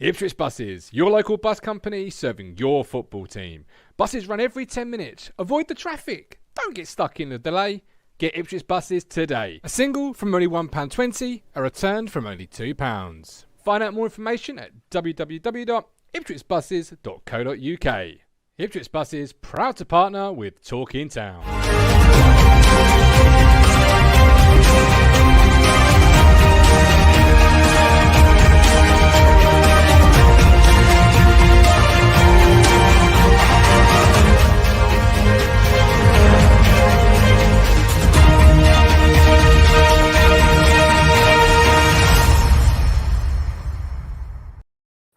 Ipswich Buses, your local bus company serving your football team. Buses run every 10 minutes. Avoid the traffic. Don't get stuck in the delay. Get Ipswich Buses today. A single from only £1.20, a return from only £2. Find out more information at www.ipswichbuses.co.uk. Ipswich Buses, proud to partner with Talking Town.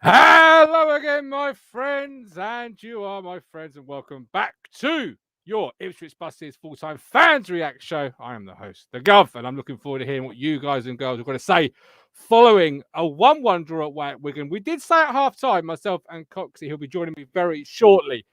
Hello again, my friends, and you are my friends, and welcome back to your Ipswich Buses full-time fans react show. I am the host, the Gov, and I'm looking forward to hearing what you guys and girls are going to say following a 1-1 draw away at Wigan. We did say at half-time, myself and Coxie, he'll be joining me very shortly.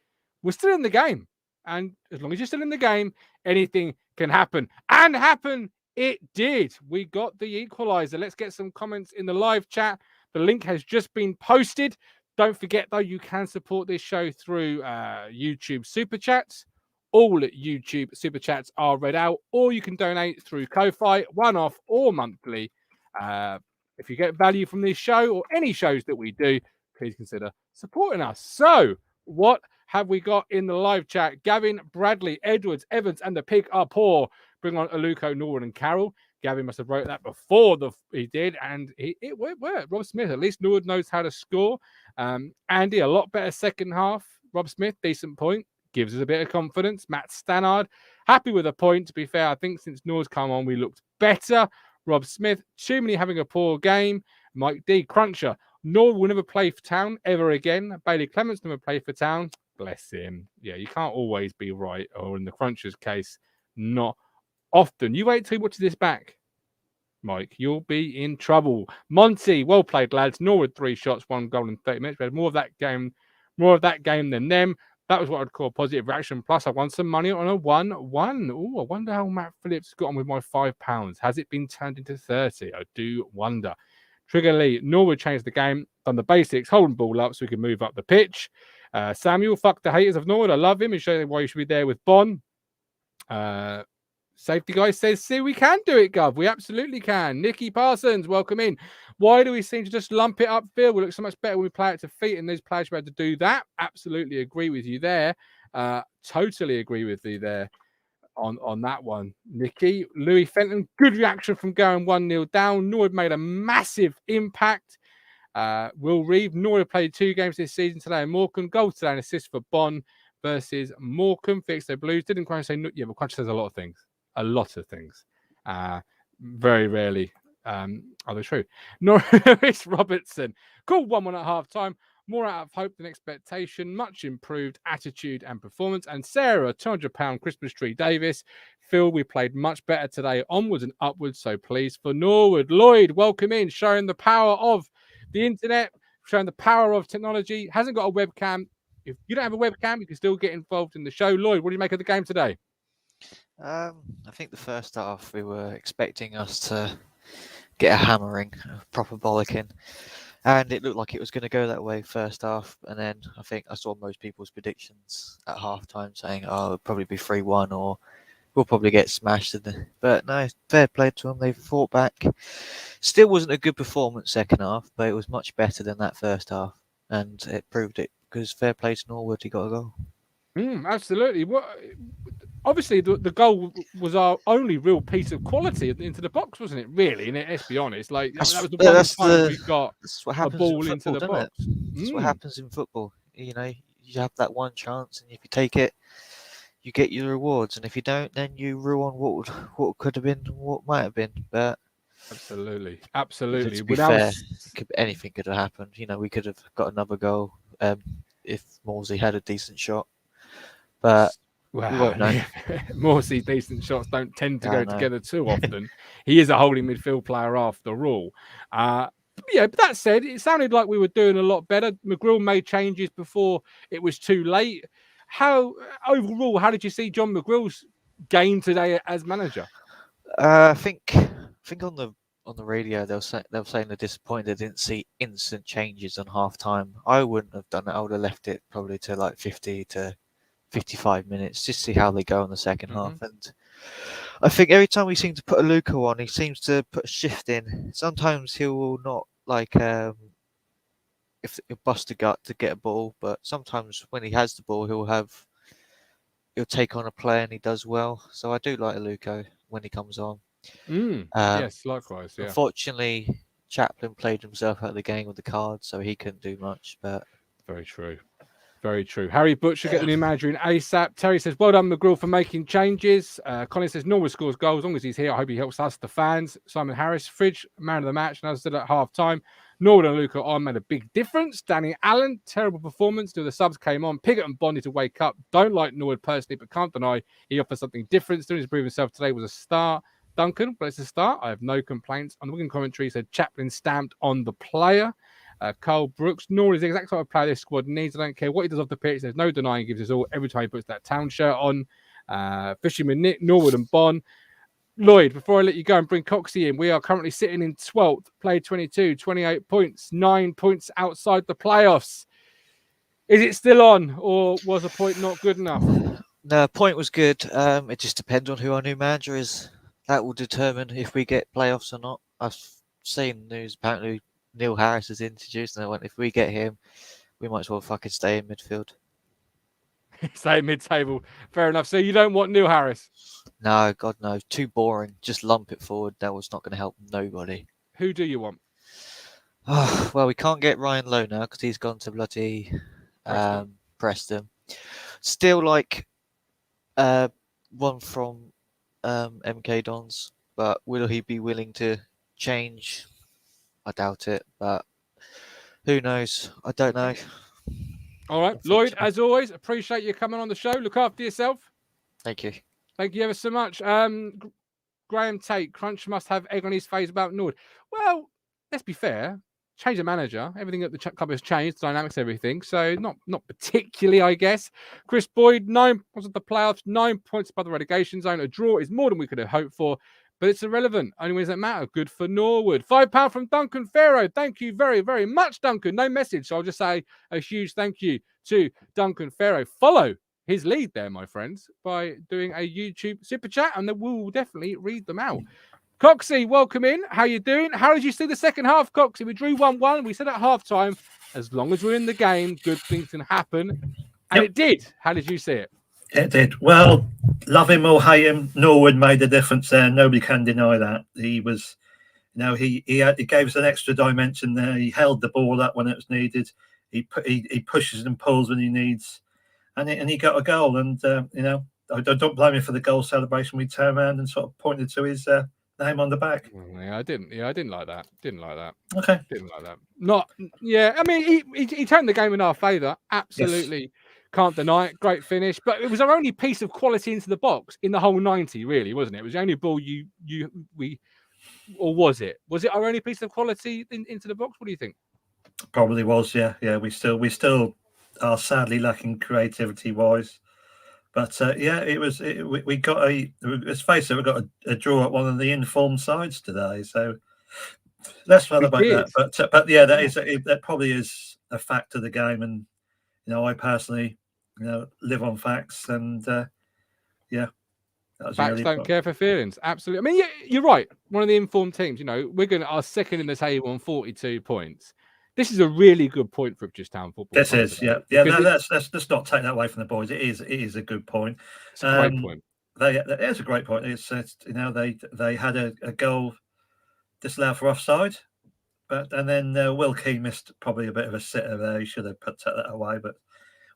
We're still in the game, and as long as you're still in the game, anything can happen. And happen it did. We got the equaliser. Let's get some comments in the live chat. The link has just been posted. Don't forget, though, you can support this show through YouTube Super Chats. All YouTube Super Chats are read out, or you can donate through Ko-Fi, one-off or monthly. If you get value from this show or any shows that we do, please consider supporting us. So, what have we got in the live chat? Gavin, Bradley, Edwards, Evans, and the Pig are poor. Bring on Aluko, Norwood, and Carroll. Gavin must have wrote that before he did, and it worked. Rob Smith, at least Norwood knows how to score. Andy, a lot better second half. Rob Smith, decent point. Gives us a bit of confidence. Matt Stannard, happy with a point. To be fair, I think since Norwood's come on, we looked better. Rob Smith, Chimney having a poor game. Mike D, Cruncher. Norwood will never play for Town ever again. Bailey Clements never play for Town. Bless him. Yeah, you can't always be right, or in the Cruncher's case, not often. You wait till he watches this back, Mike. You'll be in trouble. Monty, well played, lads. Norwood 3 shots, 1 goal in 30 minutes. We had more of that game than them. That was what I'd call a positive reaction. Plus, I won some money on a 1-1. Oh, I wonder how Matt Phillips got on with my £5. Has it been turned into 30? I do wonder. Trigger Lee, Norwood changed the game, done the basics, holding ball up so we can move up the pitch. Samuel, fuck the haters of Norwood. I love him. He's showing why you should be there with Bon. Safety guy says, see, we can do it, Gov. We absolutely can. Nicky Parsons, welcome in. Why do we seem to just lump it upfield? We look so much better when we play it to feet, and those players are able to do that. Absolutely agree with you there. Totally agree with you there on that one, Nicky. Louis Fenton, good reaction from going 1-0 down. Norwood made a massive impact. Will Reeve, Norwood played 2 games this season today, and Morecambe, goal today, an assist for Bon versus Morecambe. Fix their Blues. Didn't Crunch say, yeah, but Crunch says a lot of things. A lot of things. Very rarely are they true. Norris Robertson. Cool 1-1 at half time. More out of hope than expectation. Much improved attitude and performance. And Sarah, £200 Christmas tree Davis. Phil, we played much better today. Onwards and upwards. So pleased for Norwood. Lloyd, welcome in. Showing the power of the internet. Showing the power of technology. Hasn't got a webcam. If you don't have a webcam, you can still get involved in the show. Lloyd, what do you make of the game today? I think the first half we were expecting us to get a hammering, a proper bollocking, and it looked like it was going to go that way first half. And then I think I saw most people's predictions at half time saying, "Oh, it'll probably be 3-1 or we'll probably get smashed." But no, fair play to them. They fought back. Still wasn't a good performance second half, but it was much better than that first half, and it proved it because fair play to Norwood. He got a goal. Absolutely. Obviously, the goal was our only real piece of quality into the box, wasn't it? Really, and let's be honest, like that was the one time we got a ball into the box. That's what happens in football. You know, you have that one chance, and if you take it, you get your rewards, and if you don't, then you ruin what could have been, what might have been. But absolutely. To be fair, anything could have happened. You know, we could have got another goal if Morsey had a decent shot, but. Wow. Morsey decent shots don't tend to go together too often. He is a holding midfield player after all. Yeah, but that said, it sounded like we were doing a lot better. McGrill made changes before it was too late. Overall, how did you see John McGrill's game today as manager? I think on the on the radio, they were saying they're disappointed they didn't see instant changes on half time. I wouldn't have done it. I would have left it probably to like 50 to 55 minutes, just see how they go in the second half. And I think every time we seem to put a Luca on, he seems to put a shift in. Sometimes he will not like if he'll bust a gut to get a ball, but sometimes when he has the ball, he'll take on a play and he does well. So I do like Luca when he comes on. Yes, likewise. Yeah. Unfortunately, Chaplin played himself out of the game with the card, so he couldn't do much. But very true. Very true. Harry Butcher get the new manager in ASAP. Terry says, well done, McGraw, for making changes. Colin says, Norwood scores goals. As long as he's here, I hope he helps us, the fans. Simon Harris, Fridge, man of the match. And as I said at half time, Norwood and Luca on made a big difference. Danny Allen, terrible performance. Till the subs came on. Piggott and Bond need to wake up. Don't like Norwood personally, but can't deny he offers something different. Still needs to prove himself today. Was a start. Duncan, but it's a start. I have no complaints. On the Wigan commentary, said Chaplin stamped on the player. Carl Brooks, Norwood is the exact type of player this squad needs. I don't care what he does off the pitch. There's no denying he gives us all every time he puts that town shirt on. Fisherman Nick, Norwood and Bond. Lloyd, before I let you go and bring Coxie in, we are currently sitting in 12th, played 22, 28 points, 9 points outside the playoffs. Is it still on, or was a point not good enough? No, point was good. It just depends on who our new manager is. That will determine if we get playoffs or not. I've seen news apparently Neil Harris is introduced, and I went, if we get him, we might as well fucking stay in midfield. Stay mid-table. Fair enough. So you don't want Neil Harris? No, God no. Too boring. Just lump it forward. That was not going to help nobody. Who do you want? Well, we can't get Ryan Lowe now because he's gone to bloody Preston. Still like one from MK Dons, but will he be willing to change? I doubt it, but who knows? I don't know. All right, Lloyd, as always, appreciate you coming on the show. Look after yourself. Thank you. Thank you ever so much. Graham Tate, Crunch must have egg on his face about Nord. Well, let's be fair. Change the manager. Everything at the club has changed. Dynamics, everything. So not particularly, I guess. Chris Boyd, 9 points of the playoffs, 9 points above the relegation zone. A draw is more than we could have hoped for, but it's irrelevant. Only wins that matter. Good for Norwood. £5 from Duncan Farrow. Thank you very, very much, Duncan. No message. So I'll just say a huge thank you to Duncan Farrow. Follow his lead there, my friends, by doing a YouTube super chat, and then we'll definitely read them out. Coxie, welcome in. How you doing? How did you see the second half, Coxie? We drew 1-1. We said at halftime, as long as we're in the game, good things can happen. And it did. How did you see it? It did. Well, love him or hate him, Norwood made a difference there. Nobody can deny that. He was, he gave us an extra dimension there. He held the ball up when it was needed. He pushes and pulls when he needs, and he got a goal. And I don't blame him for the goal celebration. We turned around and sort of pointed to his name on the back. Yeah, I didn't like that. Okay. Didn't like that. I mean, he turned the game in our favour. Absolutely. Yes. Can't deny it. Great finish. But it was our only piece of quality into the box in the whole 90, really, wasn't it? It was the only ball or was it? Was it our only piece of quality into the box? What do you think? Probably was, yeah. Yeah, we still are sadly lacking creativity-wise. But we got let's face it, we got a draw at one of the informed sides today. So let's celebrate that. But yeah, that probably is a fact of the game. And I personally, live on facts. And that was facts really don't care for feelings. Absolutely. I mean, you're right. One of the informed teams. Wigan are second in the table on 42 points. This is a really good point for Ipswich Town football. This is, yeah. Let's not take that away from the boys. It is a good point. It's a great point. It's a great point. It's they had a goal disallowed for offside, and then Will Key missed probably a bit of a sitter there. He should have put that away, but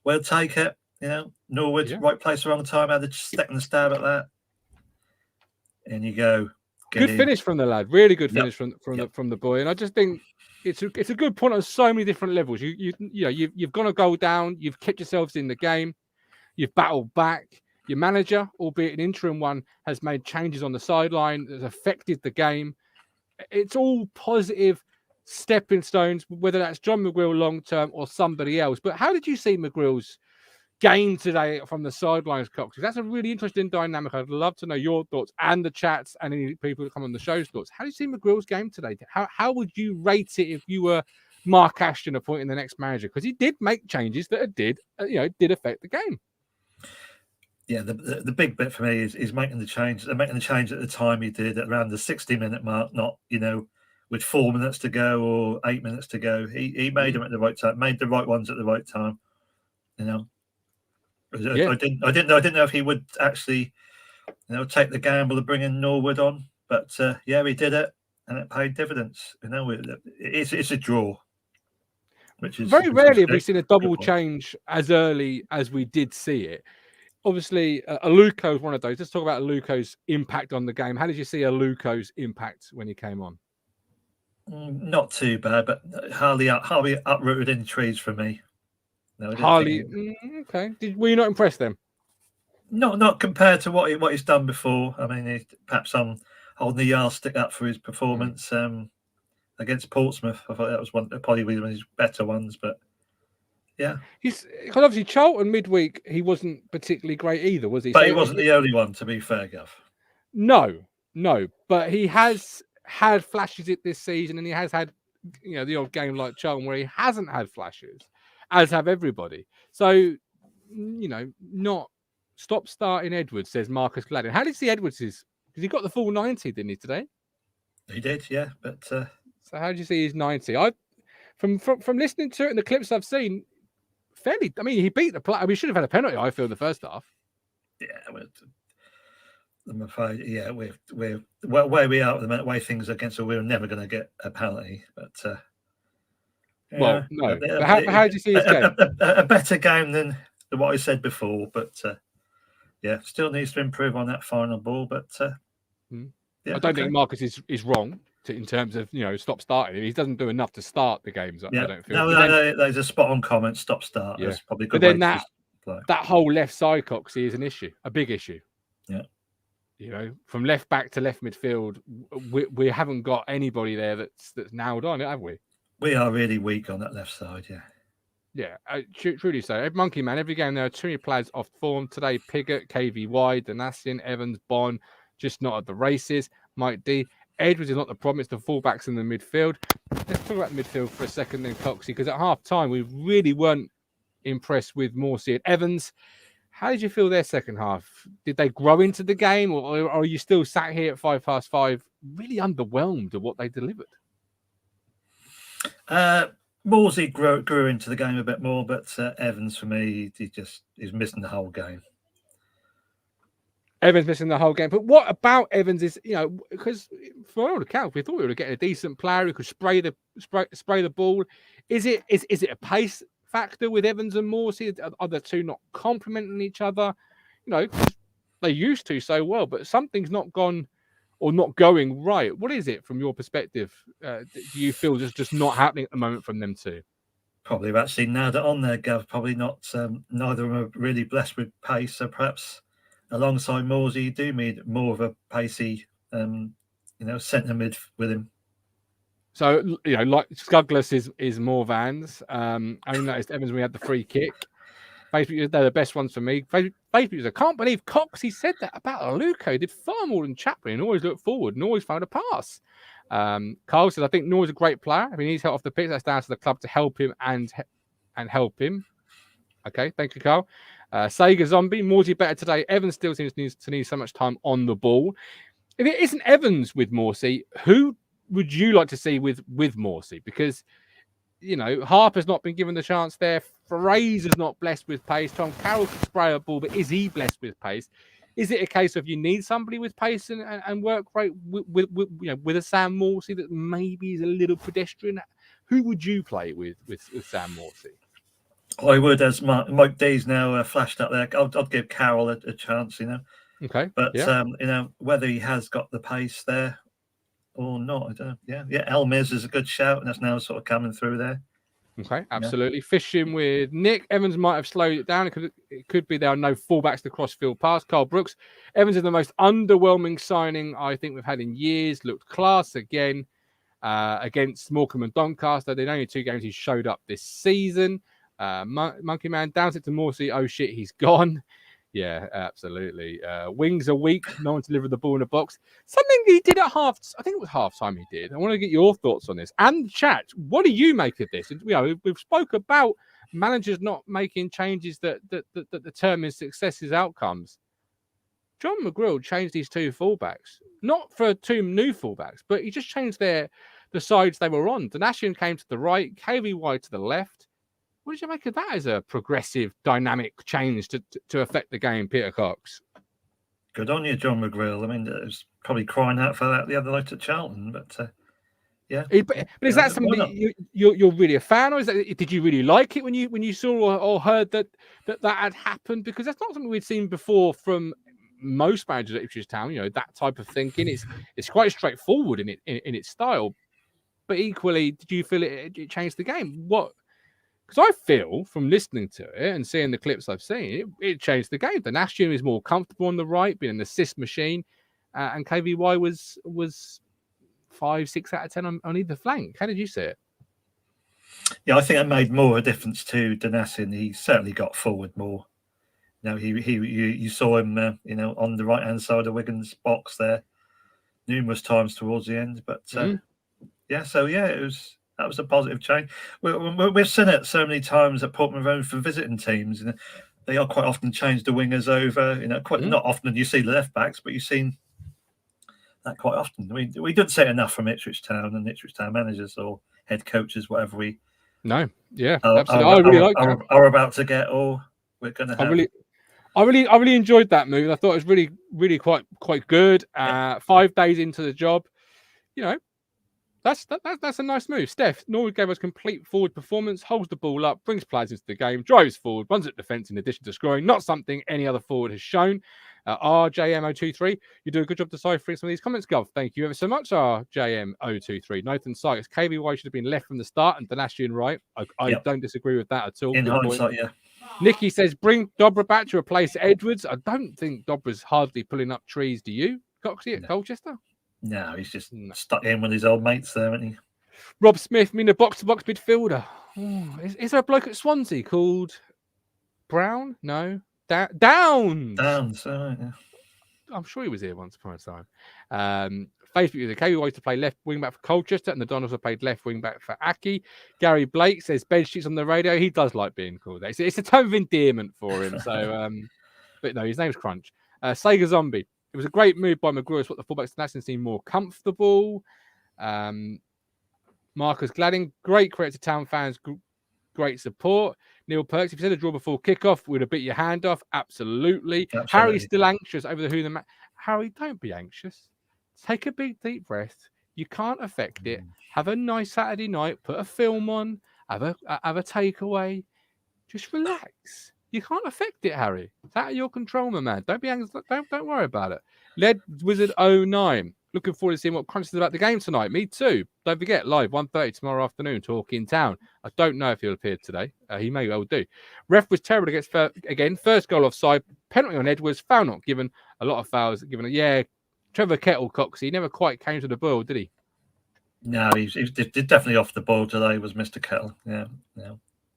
we'll take it. Norwood, right place, wrong time. Had a second stab at that. In you go. Good finish from the lad. Really good finish from the boy. And I just think it's a good point on so many different levels. You've gone a goal down. You've kept yourselves in the game. You've battled back. Your manager, albeit an interim one, has made changes on the sideline that has affected the game. It's all positive stepping stones, whether that's John McGrill long term or somebody else. But how did you see McGrill's game today from the sidelines, Cox? That's a really interesting dynamic. I'd love to know your thoughts and the chats and any people that come on the show's thoughts. How do you see McGrill's game today? How would you rate it if you were Mark Ashton appointing the next manager? Because he did make changes that did affect the game. Yeah, the big bit for me is making the change. Making the change at the time he did, at around the 60-minute mark, not with 4 minutes to go or 8 minutes to go. He made them at the right time, made the right ones at the right time. I didn't know if he would actually, take the gamble of bringing Norwood on, but yeah, he did it, and it paid dividends. It's a draw, which is very rarely have we seen a double change as early as we did see it. Obviously, Aluko is one of those. Let's talk about Aluko's impact on the game. How did you see Aluko's impact when he came on? Not too bad, but hardly uprooted any trees for me. No, Harley. Okay. Were you not impressed then? Not compared to what he's done before. I mean, perhaps I'm holding the yardstick up for his performance against Portsmouth. I thought that was probably one of his better ones, but yeah. Because obviously Charlton midweek, he wasn't particularly great either, was he? But he wasn't the only one, to be fair, Gav. No. But he has had flashes this season, and he has had the odd game like Charlton where he hasn't had flashes, as have everybody. So, not stop starting Edwards, says Marcus Gladden. How did you see Edwards'? Because he got the full 90, didn't he, today? He did, yeah. But so how did you see his 90? From listening to it and the clips I've seen, fairly. I mean, he beat the play. We should have had a penalty, I feel, in the first half. Yeah, I'm afraid. Yeah, we're where we are at the minute, way things are against, we're never going to get a penalty. But well, no. But how did you see his game? A better game than what I said before, but yeah, still needs to improve on that final ball. But yeah, I don't think Marcus is wrong in terms of stop starting. He doesn't do enough to start the games. Yeah. I don't feel. No, there's a spot on comment. Stop start. Yeah. That's probably good. But then that whole left side, Coxie, is an issue, a big issue. Yeah. From left back to left midfield, we haven't got anybody there that's nailed on it, have we? We are really weak on that left side. Yeah. Yeah, truly so. Monkey Man, every game there are too many players off form. Today, Piggott, KVY, Danassian, Evans, Bond, just not at the races. Mike D. Edwards is not the problem. It's the fullbacks in the midfield. Let's talk about the midfield for a second then, Coxie, because at half time, we really weren't impressed with Morsey and Evans. How did you feel their second half? Did they grow into the game, or are you still sat here at 5:05 really underwhelmed at what they delivered? Morsey grew into the game a bit more, but Evans, for me, he's missing the whole game. Evans missing the whole game. But what about Evans is, because for all accounts, we thought we were getting a decent player who could spray the ball. Is it a pace factor with Evans and Morsey? Are the two not complementing each other? They used to so well, but something's not gone or not going right. What is it from your perspective? Do you feel just not happening at the moment from them two? Probably actually nailed it on there, Gav. Probably not. Neither of them are really blessed with pace, so perhaps alongside Morsey, you do need more of a pacey, centre mid with him. So, like Scugless is more Vans. I noticed Evans when we had the free kick. Basically, they're the best ones for me. Basically, I can't believe Coxie said that about Aluko. He did far more than Chaplin and always looked forward and always found a pass. Carl says, I think Noah's a great player. If he needs help off the pitch, that's down to the club to help him and help him. Okay, thank you, Carl. Sega Zombie, Morsey better today. Evans still seems to need so much time on the ball. If it isn't Evans with Morsey, who would you like to see with Morsey? Because, Harper's not been given the chance there. Fraser's not blessed with pace. Tom Carroll can spray a ball, but is he blessed with pace? Is it a case of you need somebody with pace and work rate with a Sam Morsey that maybe is a little pedestrian? Who would you play with Sam Morsey? I would, as Mike D's now flashed up there. I'd give Carroll a chance, Okay, but whether he has got the pace there or not, I don't. Yeah, Elmiz is a good shout, and that's now sort of coming through there. Okay, absolutely. Yeah. Fishing with Nick. Evans might have slowed it down. It could be there are no fullbacks to cross-field pass. Carl Brooks. Evans is the most underwhelming signing I think we've had in years. Looked class again against Morecambe and Doncaster. They're only 2 games he showed up this season. Monkey Man downs it to Morsey. Oh shit, he's gone. Yeah, absolutely. Wings are weak. No one delivered the ball in the box. Something he did at half. I think it was half time he did. I want to get your thoughts on this. And chat, what do you make of this? We've spoke about managers not making changes that determine successes outcomes. John McGrill changed these two fullbacks, not for two new fullbacks, but he just changed the sides they were on. Donashian came to the right, KVY to the left. What did you make of that as a progressive, dynamic change to affect the game, Peter Cox? Good on you, John McGrill. I mean, it was probably crying out for that the other night at Charlton, but yeah. But is that something you're really a fan of? Did you really like it when you saw or heard that had happened? Because that's not something we'd seen before from most managers at Ipswich Town. That type of thinking. It's quite straightforward in its style, but equally, did you feel it changed the game? What? Because I feel from listening to it and seeing the clips I've seen, it changed the game. The Donashian is more comfortable on the right, being an assist machine, and KVY was 5, 6 out of 10 on either flank. How did you see it? Yeah, I think it made more a difference to Donashian. He certainly got forward more. You saw him, on the right hand side of Wigan's box there, numerous times towards the end. But that was a positive change. We've seen it so many times at Portman Road for visiting teams. They are quite often change the wingers over. Not often you see the left backs, but you've seen that quite often. I mean, we didn't say enough from Ipswich Town and Ipswich Town managers or head coaches, whatever we. No, yeah, absolutely. I really like that. Are about to get, or we're going to have. I really enjoyed that move. I thought it was really, really quite good. 5 days into the job, That's a nice move. Steph, Norwood gave us complete forward performance, holds the ball up, brings players into the game, drives forward, runs at defence in addition to scoring. Not something any other forward has shown. RJM023, you do a good job deciphering some of these comments, Gov. Thank you ever so much, RJM023. Nathan Sykes, KVY should have been left from the start and Donashian right. I don't disagree with that at all. In hindsight, yeah. Nicky says, bring Dobra back to replace Edwards. I don't think Dobra's hardly pulling up trees, do you, Coxie, at Colchester? No, he's just stuck in with his old mates there, isn't he? Rob Smith, a box-to-box midfielder. Is there a bloke at Swansea called Brown? No. Downs. Yeah. I'm sure he was here once upon a time. Facebook user KVY used to play left wing back for Colchester, and the Donners have played left wing back for Aki. Gary Blake says bed sheets on the radio. He does like being called that. It's a term of endearment for him. So, but no, his name's Crunch. Sega Zombie. It was a great move by McGrew. It's what the fullbacks Donashian seemed more comfortable. Marcus Gladding, great credit to Town fans, great support. Neil Perks, if you said a draw before kickoff, would have bit your hand off. Absolutely. Harry's still anxious over the who the match. Harry, don't be anxious. Take a big deep breath. You can't affect it. Have a nice Saturday night. Put a film on. Have a takeaway. Just relax. You can't affect it, Harry. It's out of your control, my man. Don't be anxious. Don't worry about it. Led Wizard 09. Looking forward to seeing what Crunch is about the game tonight. Me too. Don't forget, live 1:30 tomorrow afternoon, Talking Town. I don't know if he'll appear today. He may well do. Ref was terrible against again. First goal offside. Penalty on Edwards. Foul not given. A lot of fouls given. Yeah, Trevor Kettlecox. He never quite came to the ball, did he? No, he's definitely off the ball today. Was Mr. Kettle? Yeah.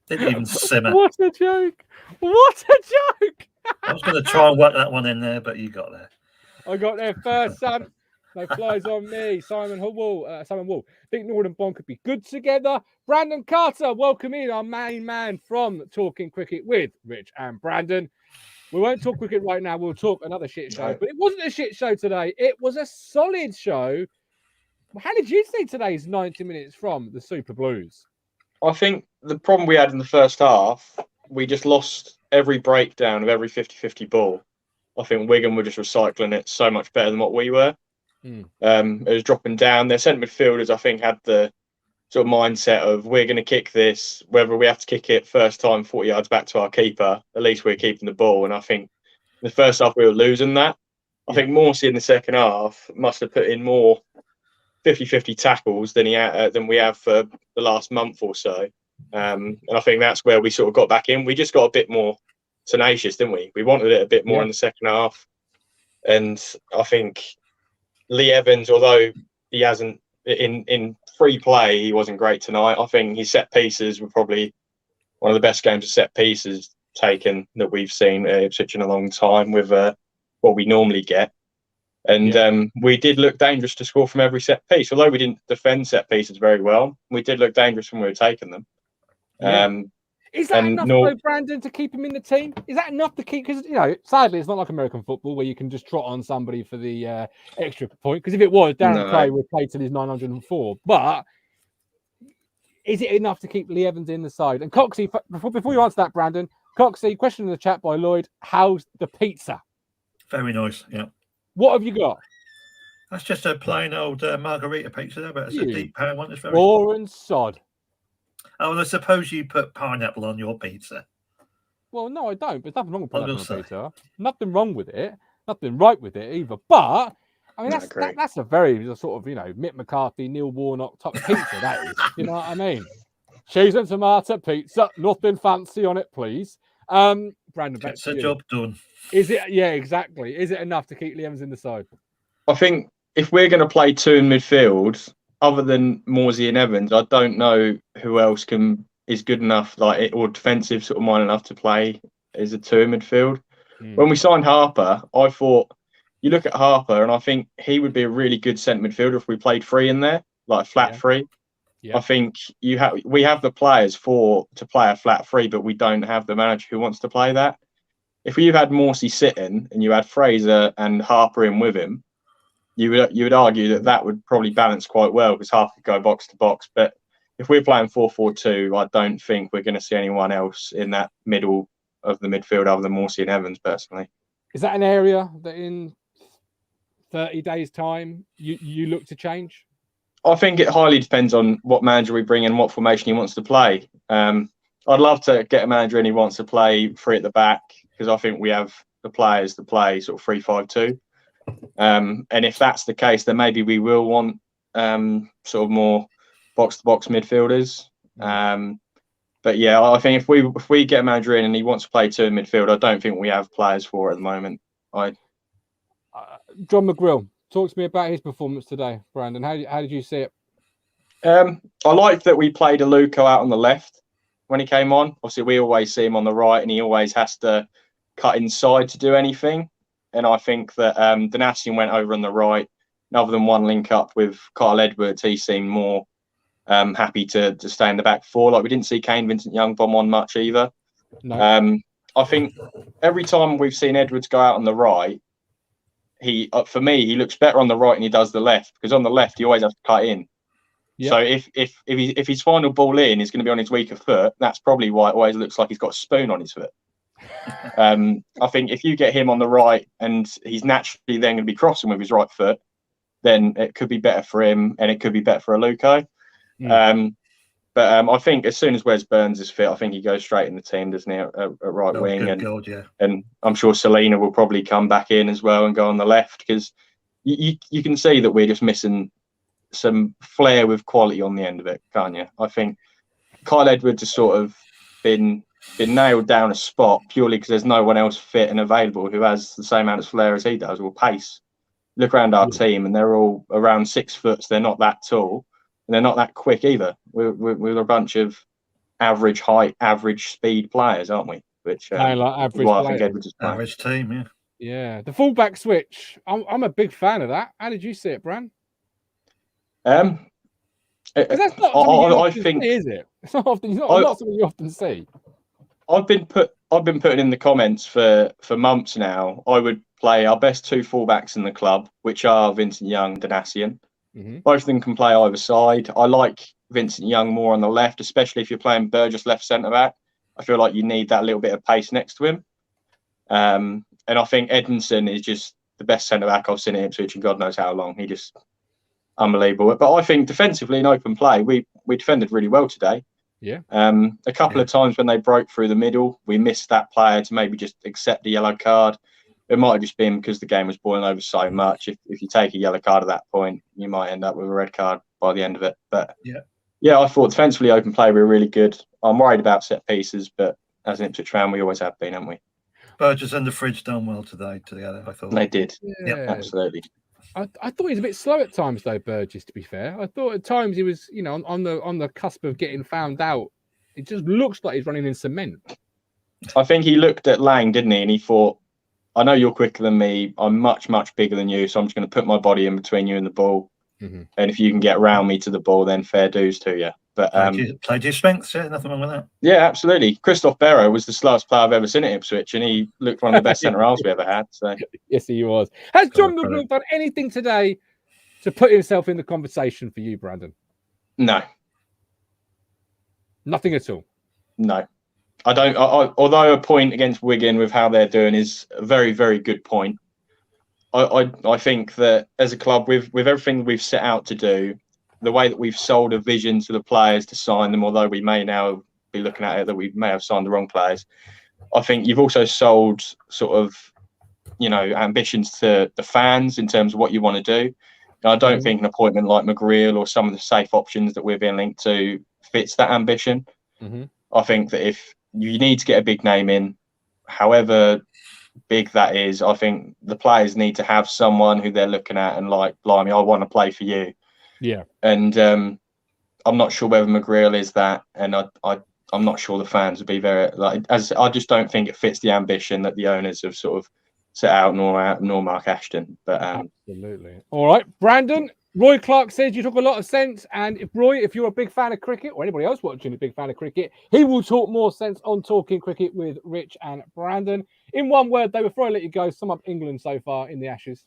Didn't even simmer. What a joke! What a joke! I was going to try and work that one in there, but you got there. I got there first, son. No flies on me. Simon Wall. Think Norwood and Bond could be good together. Brandon Carter, welcome in, our main man from Talking Cricket with Rich and Brandon. We won't talk cricket right now. We'll talk another shit show. But it wasn't a shit show today. It was a solid show. How did you see today's 90 minutes from the Super Blues? I think the problem we had in the first half, we just lost every breakdown of every 50-50 ball. I think Wigan were just recycling it so much better than what we were. It was dropping down. Their centre midfielders, I think, had the sort of mindset of we're going to kick this, whether we have to kick it first time 40 yards back to our keeper, at least we're keeping the ball. And I think in the first half we were losing that. I think Morsey in the second half must have put in more 50-50 tackles than we have for the last month or so. And I think that's where we sort of got back in. We just got a bit more tenacious, didn't we? We wanted it a bit more in the second half. And I think Lee Evans, although he hasn't in free play, he wasn't great tonight. I think his set pieces were probably one of the best games of set pieces taken that we've seen at Ipswich in a long time with what we normally get. And we did look dangerous to score from every set piece. Although we didn't defend set pieces very well, we did look dangerous when we were taking them. Is that enough, though, Brandon, to keep him in the team? Is that enough to keep? Because, you know, sadly, it's not like American football where you can just trot on somebody for the extra point. Because if it was, Darren Cray would play till he's 904. But is it enough to keep Lee Evans in the side? And Coxey, before you answer that, Brandon, Coxey, question in the chat by Lloyd, how's the pizza? Very nice, yeah. What have you got? That's just a plain old margarita pizza there, but it's a deep pan one. It's very boring sod. Oh, and I suppose you put pineapple on your pizza. Well, no, I don't. There's nothing wrong with pineapple on pizza. Nothing wrong with it. Nothing right with it either. But I mean, that's a very sort of, you know, Mick McCarthy, Neil Warnock type of pizza. That is, you know what I mean? Cheese and tomato pizza, nothing fancy on it, please. Brandon, gets the job done. Is it? Yeah, exactly. Is it enough to keep Lee Evans in the side? I think if we're going to play two in midfield, other than Morsey and Evans, I don't know who else is good enough, or defensive sort of mind enough to play as a two in midfield. When we signed Harper, I thought you look at Harper, and I think he would be a really good centre midfielder if we played three in there, like a flat three. Yeah. I think we have the players to play a flat three, but we don't have the manager who wants to play that. If you had Morsey sitting and you had Fraser and Harper in with him, you would argue that would probably balance quite well because Harper could go box to box. But if we're playing 4-4-2, I don't think we're going to see anyone else in that middle of the midfield other than Morsey and Evans, personally. Is that an area that in 30 days' time you look to change? I think it highly depends on what manager we bring in, what formation he wants to play. I'd love to get a manager in who wants to play three at the back because I think we have the players to play sort of 3-5-2. And if that's the case, then maybe we will want sort of more box-to-box midfielders. But yeah, I think if we get a manager in and he wants to play two in midfield, I don't think we have players for it at the moment. John McGrill, talk to me about his performance today, Brandon. How did you see it? I liked that we played Aluko out on the left when he came on. Obviously, we always see him on the right, and he always has to cut inside to do anything. And I think that Donatian went over on the right. And other than one link up with Kyle Edwards, he seemed more happy to stay in the back four. Like we didn't see Kane Vincent Young bomb on much either. No. I think every time we've seen Edwards go out on the right, for me, he looks better on the right than he does the left because on the left he always has to cut in. Yep. So if his final ball in is going to be on his weaker foot, that's probably why it always looks like he's got a spoon on his foot. I think if you get him on the right and he's naturally then going to be crossing with his right foot, then it could be better for him and it could be better for Aluko. But I think as soon as Wes Burns is fit, I think he goes straight in the team, doesn't he, at right wing. And I'm sure Selena will probably come back in as well and go on the left because you can see that we're just missing some flair with quality on the end of it, can't you? I think Kyle Edwards has sort of been nailed down a spot purely because there's no one else fit and available who has the same amount of flair as he does or pace. Look around our team and they're all around 6 foot, so they're not that tall. And they're not that quick either. We're a bunch of average height, average speed players, aren't we? Which like average I think Edwards is playing. Average team, yeah. Yeah, the fullback switch. I'm a big fan of that. How did you see it, Bran? That's not something I think. See, is it? It's not often. It's not something you often see. I've been putting in the comments for months now. I would play our best two fullbacks in the club, which are Vincent Young, Donatian. Both of them can play either side. I like Vincent Young more on the left, especially if you're playing Burgess left centre back. I feel like you need that little bit of pace next to him. And I think Edmondson is just the best centre back I've seen at Ipswich in God knows how long. He just unbelievable. But I think defensively in open play, we defended really well today. Yeah. A couple of times when they broke through the middle, we missed that player to maybe just accept the yellow card. It might have just been because the game was boiling over so much. If you take a yellow card at that point, you might end up with a red card by the end of it. But yeah, I thought defensively open play we were really good. I'm worried about set pieces, but as an Ipswich fan, we always have been, haven't we? Burgess and the Fridge done well today. I thought they did. Yeah, absolutely. I thought he was a bit slow at times, though, Burgess. To be fair, I thought at times he was, on the cusp of getting found out It just looks like he's running in cement. I think he looked at Lang, didn't he? And he thought, I know you're quicker than me. I'm much, much bigger than you. So I'm just going to put my body in between you and the ball. Mm-hmm. And if you can get around me to the ball, then fair dues to you. But played your strengths, yeah, nothing wrong with that. yeah, absolutely. Christoph Barrow was the slowest player I've ever seen at Ipswich, and he looked one of the best centre halves we ever had. So Yes, he was. Has John McGrew done anything today to put himself in the conversation for you, Brandon? no, Nothing at all. no. I don't. Although a point against Wigan with how they're doing is a very, very good point. I think that as a club, with everything we've set out to do, the way that we've sold a vision to the players to sign them, although we may now be looking at it that we may have signed the wrong players, I think you've also sold sort of, ambitions to the fans in terms of what you want to do. And I don't think an appointment like Managerial or some of the safe options that we're being linked to fits that ambition. Mm-hmm. I think that if you need to get a big name in, however big that is, I think the players need to have someone who they're looking at and like, blimey, I want to play for you. Yeah. And I'm not sure whether Managerial is that, and I'm not sure the fans would be very I just don't think it fits the ambition that the owners have sort of set out, nor Mark Ashton. But absolutely. All right, Brandon. Roy Clark says you talk a lot of sense, and if you're a big fan of cricket, or anybody else watching a big fan of cricket, he will talk more sense on Talking Cricket with Rich and Brandon. In one word, though, before I let you go, sum up England so far in the Ashes.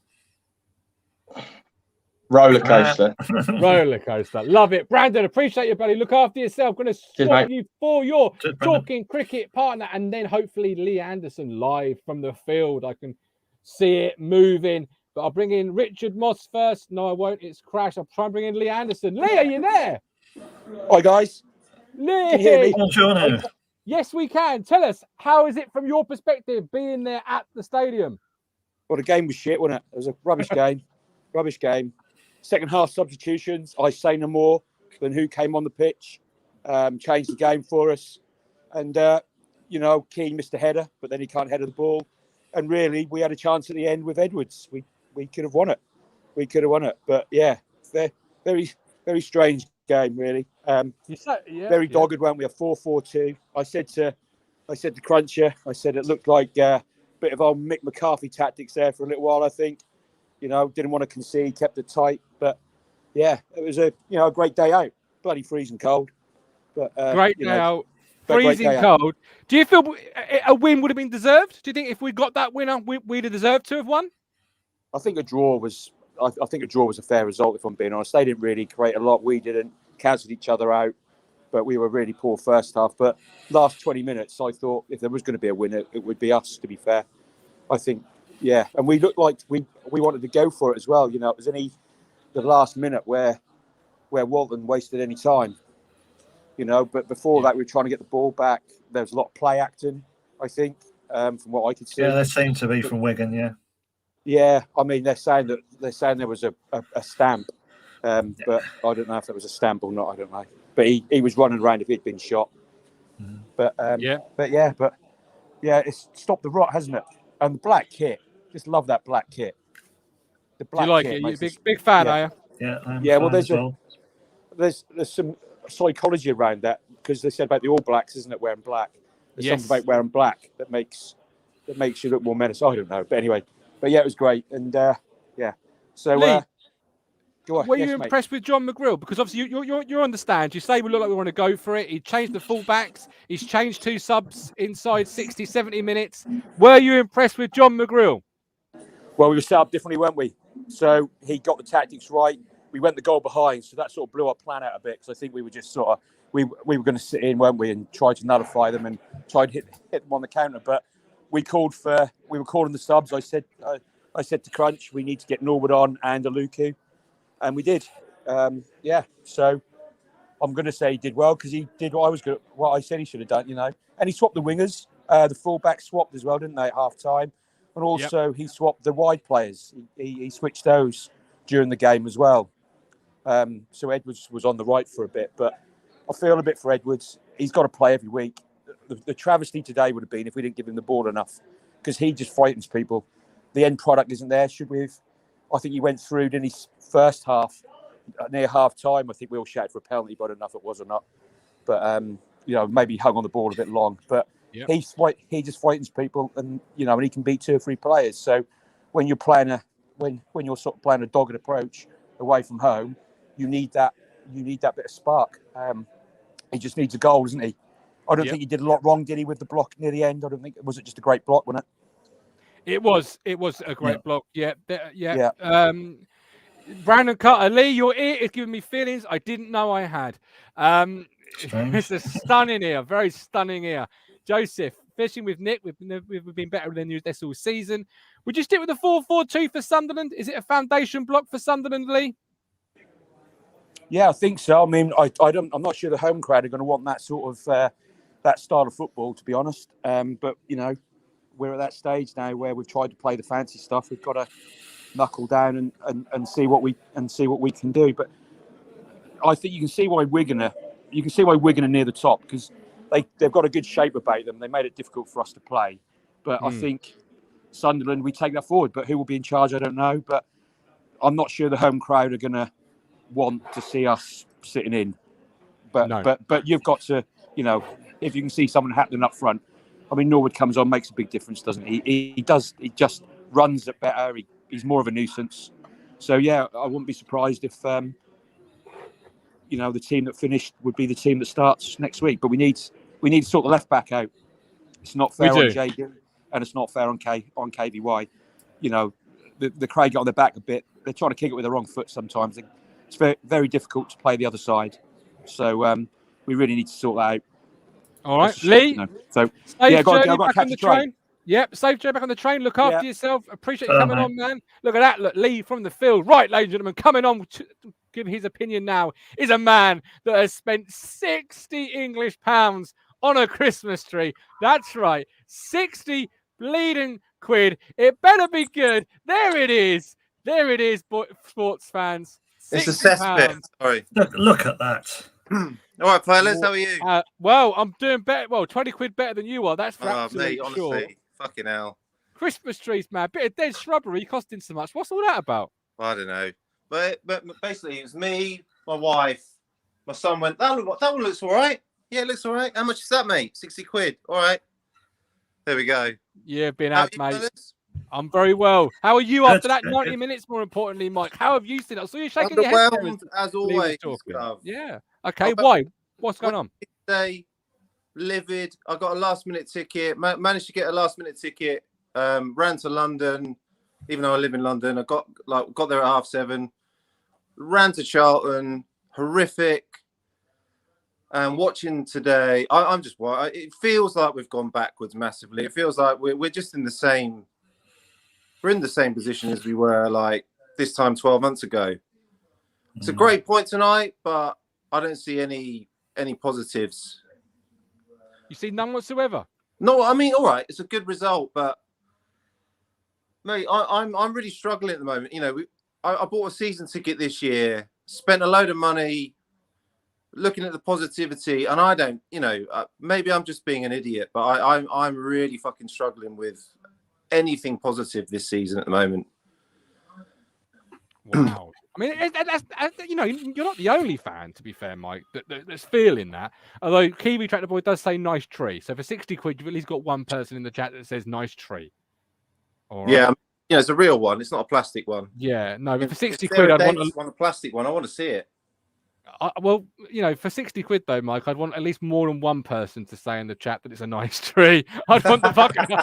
Roller coaster. Roller coaster. Love it. Brandon, appreciate you, buddy. Look after yourself. Going to swap you for your Talking Cricket partner, and then hopefully Lee Anderson live from the field. I can see it moving. But I'll bring in Richard Moss first. No, I won't. It's crashed. I'll try and bring in Lee Anderson. Lee, are you there? Hi, guys. Lee. Can you hear me? Buongiorno. Yes, we can. Tell us, how is it from your perspective being there at the stadium? Well, the game was shit, wasn't it? It was a rubbish game. Rubbish game. Second half substitutions. I say no more than who came on the pitch. Changed the game for us. And, Keane missed a header, but then he can't header the ball. And really, we had a chance at the end with Edwards. We could have won it. But yeah, very, very strange game, really. Very dogged, weren't we? A 4-4-2. I said to Cruncher, it looked like a bit of old Mick McCarthy tactics there for a little while, I think. Didn't want to concede, kept it tight. But yeah, it was a great day out. Bloody freezing cold. But great day out. Freezing cold. Do you feel a win would have been deserved? Do you think if we got that winner, we'd have deserved to have won? I think a draw was. I think a draw was a fair result. If I'm being honest, they didn't really create a lot. We didn't, cancelled each other out, but we were really poor first half. But last 20 minutes, I thought if there was going to be a winner, it would be us. To be fair, I think, yeah. And we looked like we wanted to go for it as well. It was only the last minute where Walton wasted any time. But before that, we were trying to get the ball back. There was a lot of play acting, I think, from what I could see. Yeah, there seemed to be from Wigan, yeah. Yeah, I mean, they're saying there was a stamp, but I don't know if that was a stamp or not. I don't know. But he was running around if he'd been shot. Mm-hmm. But it's stopped the rot, hasn't it? And the black kit, just love that black kit. The black. Do you like it? You're a big fan, are you? Yeah, well, there's some psychology around that because they said about the All Blacks, isn't it? Wearing black. There's something about wearing black that makes you look more menacing. I don't know, but anyway. But yeah, it was great, and yeah. So, Lee, go on. Were you impressed with John McGrew? Because obviously you're on the stand. You say we look like we want to go for it. He changed the fullbacks. He's changed 2 subs inside 60, 70 minutes. Were you impressed with John McGrew? Well, we were set up differently, weren't we? So he got the tactics right. We went the goal behind, so that sort of blew our plan out a bit. Because I think we were just sort of we were going to sit in, weren't we, and try to nullify them and try to hit them on the counter, but. We were calling the subs. I said to Crunch, we need to get Norwood on and Aluku, and we did. So I'm going to say he did well because he did what I said he should have done, And he swapped the wingers. The fullback swapped as well, didn't they, at half time? And also he swapped the wide players. He switched those during the game as well. So Edwards was on the right for a bit, but I feel a bit for Edwards. He's got to play every week. The travesty today would have been if we didn't give him the ball enough because he just frightens people. The end product isn't there. I think he went through in his first half, near half time. I think we all shouted for a penalty, but I don't know if it was or not. But maybe hung on the ball a bit long, but he just frightens people, and and he can beat 2 or 3 players. So when you're playing when you're sort of playing a dogged approach away from home, you need that bit of spark. He just needs a goal, doesn't he? I don't think he did a lot wrong, did he, with the block near the end? I don't think was it just a great block, wasn't it? It was a great block. Yeah. Brandon Carter, Lee, your ear is giving me feelings I didn't know I had. It's a stunning ear, very stunning ear. Joseph, fishing with Nick, we've been better than you this all season. Would you stick with the 4-4-2 for Sunderland? Is it a foundation block for Sunderland, Lee? Yeah, I think so. I mean, I'm not sure the home crowd are going to want that sort of that style of football, to be honest. But we're at that stage now where we've tried to play the fancy stuff. We've got to knuckle down and see what we can do. But I think you can see why Wigan are near the top, because they've got a good shape about them. They made it difficult for us to play. But I think Sunderland, we take that forward. But who will be in charge, I don't know. But I'm not sure the home crowd are going to want to see us sitting in. But you've got to, if you can see someone happening up front. I mean, Norwood comes on, makes a big difference, doesn't he? He just runs it better. He's more of a nuisance. So yeah, I wouldn't be surprised if the team that finished would be the team that starts next week. But we need to sort the left back out. It's not fair on JD, and it's not fair on KVY. The Craig got on their back a bit. They're trying to kick it with the wrong foot sometimes. It's very, very difficult to play the other side. So we really need to sort that out. All right, Lee. So I've got to catch the train. Yep, safe journey back on the train. Look after yourself. Appreciate you coming on, man. Look at that. Look, Lee from the field. Right, ladies and gentlemen, coming on to give his opinion now is a man that has spent 60 English pounds on a Christmas tree. That's right, 60 bleeding quid. It better be good. There it is. There it is, sports fans. It's a cesspit. Sorry. Look at that. All right, fellas, how are you? Well, I'm doing better. Well, 20 quid better than you are. That's for absolutely mate, sure. honestly, fucking hell. Christmas trees, man. Bit of dead shrubbery costing so much. What's all that about? I don't know. But basically, it was me, my wife, my son went, that one looks all right. Yeah, it looks all right. How much is that, mate? 60 quid. All right. There we go. Yeah, been out, mate. Fellas? I'm very well. How are you after that 90 minutes, more importantly, Mike? How have you seen it? I saw you shaking your head. As always. Yeah. Okay, why? What's going on? Today, livid. I got a last-minute ticket. Managed to get a last-minute ticket. Ran to London, even though I live in London. I got there at 7:30. Ran to Charlton. Horrific. And watching today, I'm just. It feels like we've gone backwards massively. It feels like we're just in the same. We're in the same position as we were like this time 12 months ago. It's a great point tonight, but I don't see any positives. You see none whatsoever? No, I mean, all right, it's a good result, but mate, I'm really struggling at the moment. I bought a season ticket this year, spent a load of money looking at the positivity, and I don't, maybe I'm just being an idiot, but I'm really fucking struggling with anything positive this season at the moment. Wow. I mean, that's you're not the only fan, to be fair, Mike, that's feeling that. Although Kiwi Tractor Boy does say nice tree. So for 60 quid, you've at least got one person in the chat that says nice tree. All right. Yeah, it's a real one. It's not a plastic one. Yeah, no, but for 60 quid, I'd want a plastic one. I want to see it. Well, for 60 quid though, Mike, I'd want at least more than one person to say in the chat that it's a nice tree. I'd want the fucking.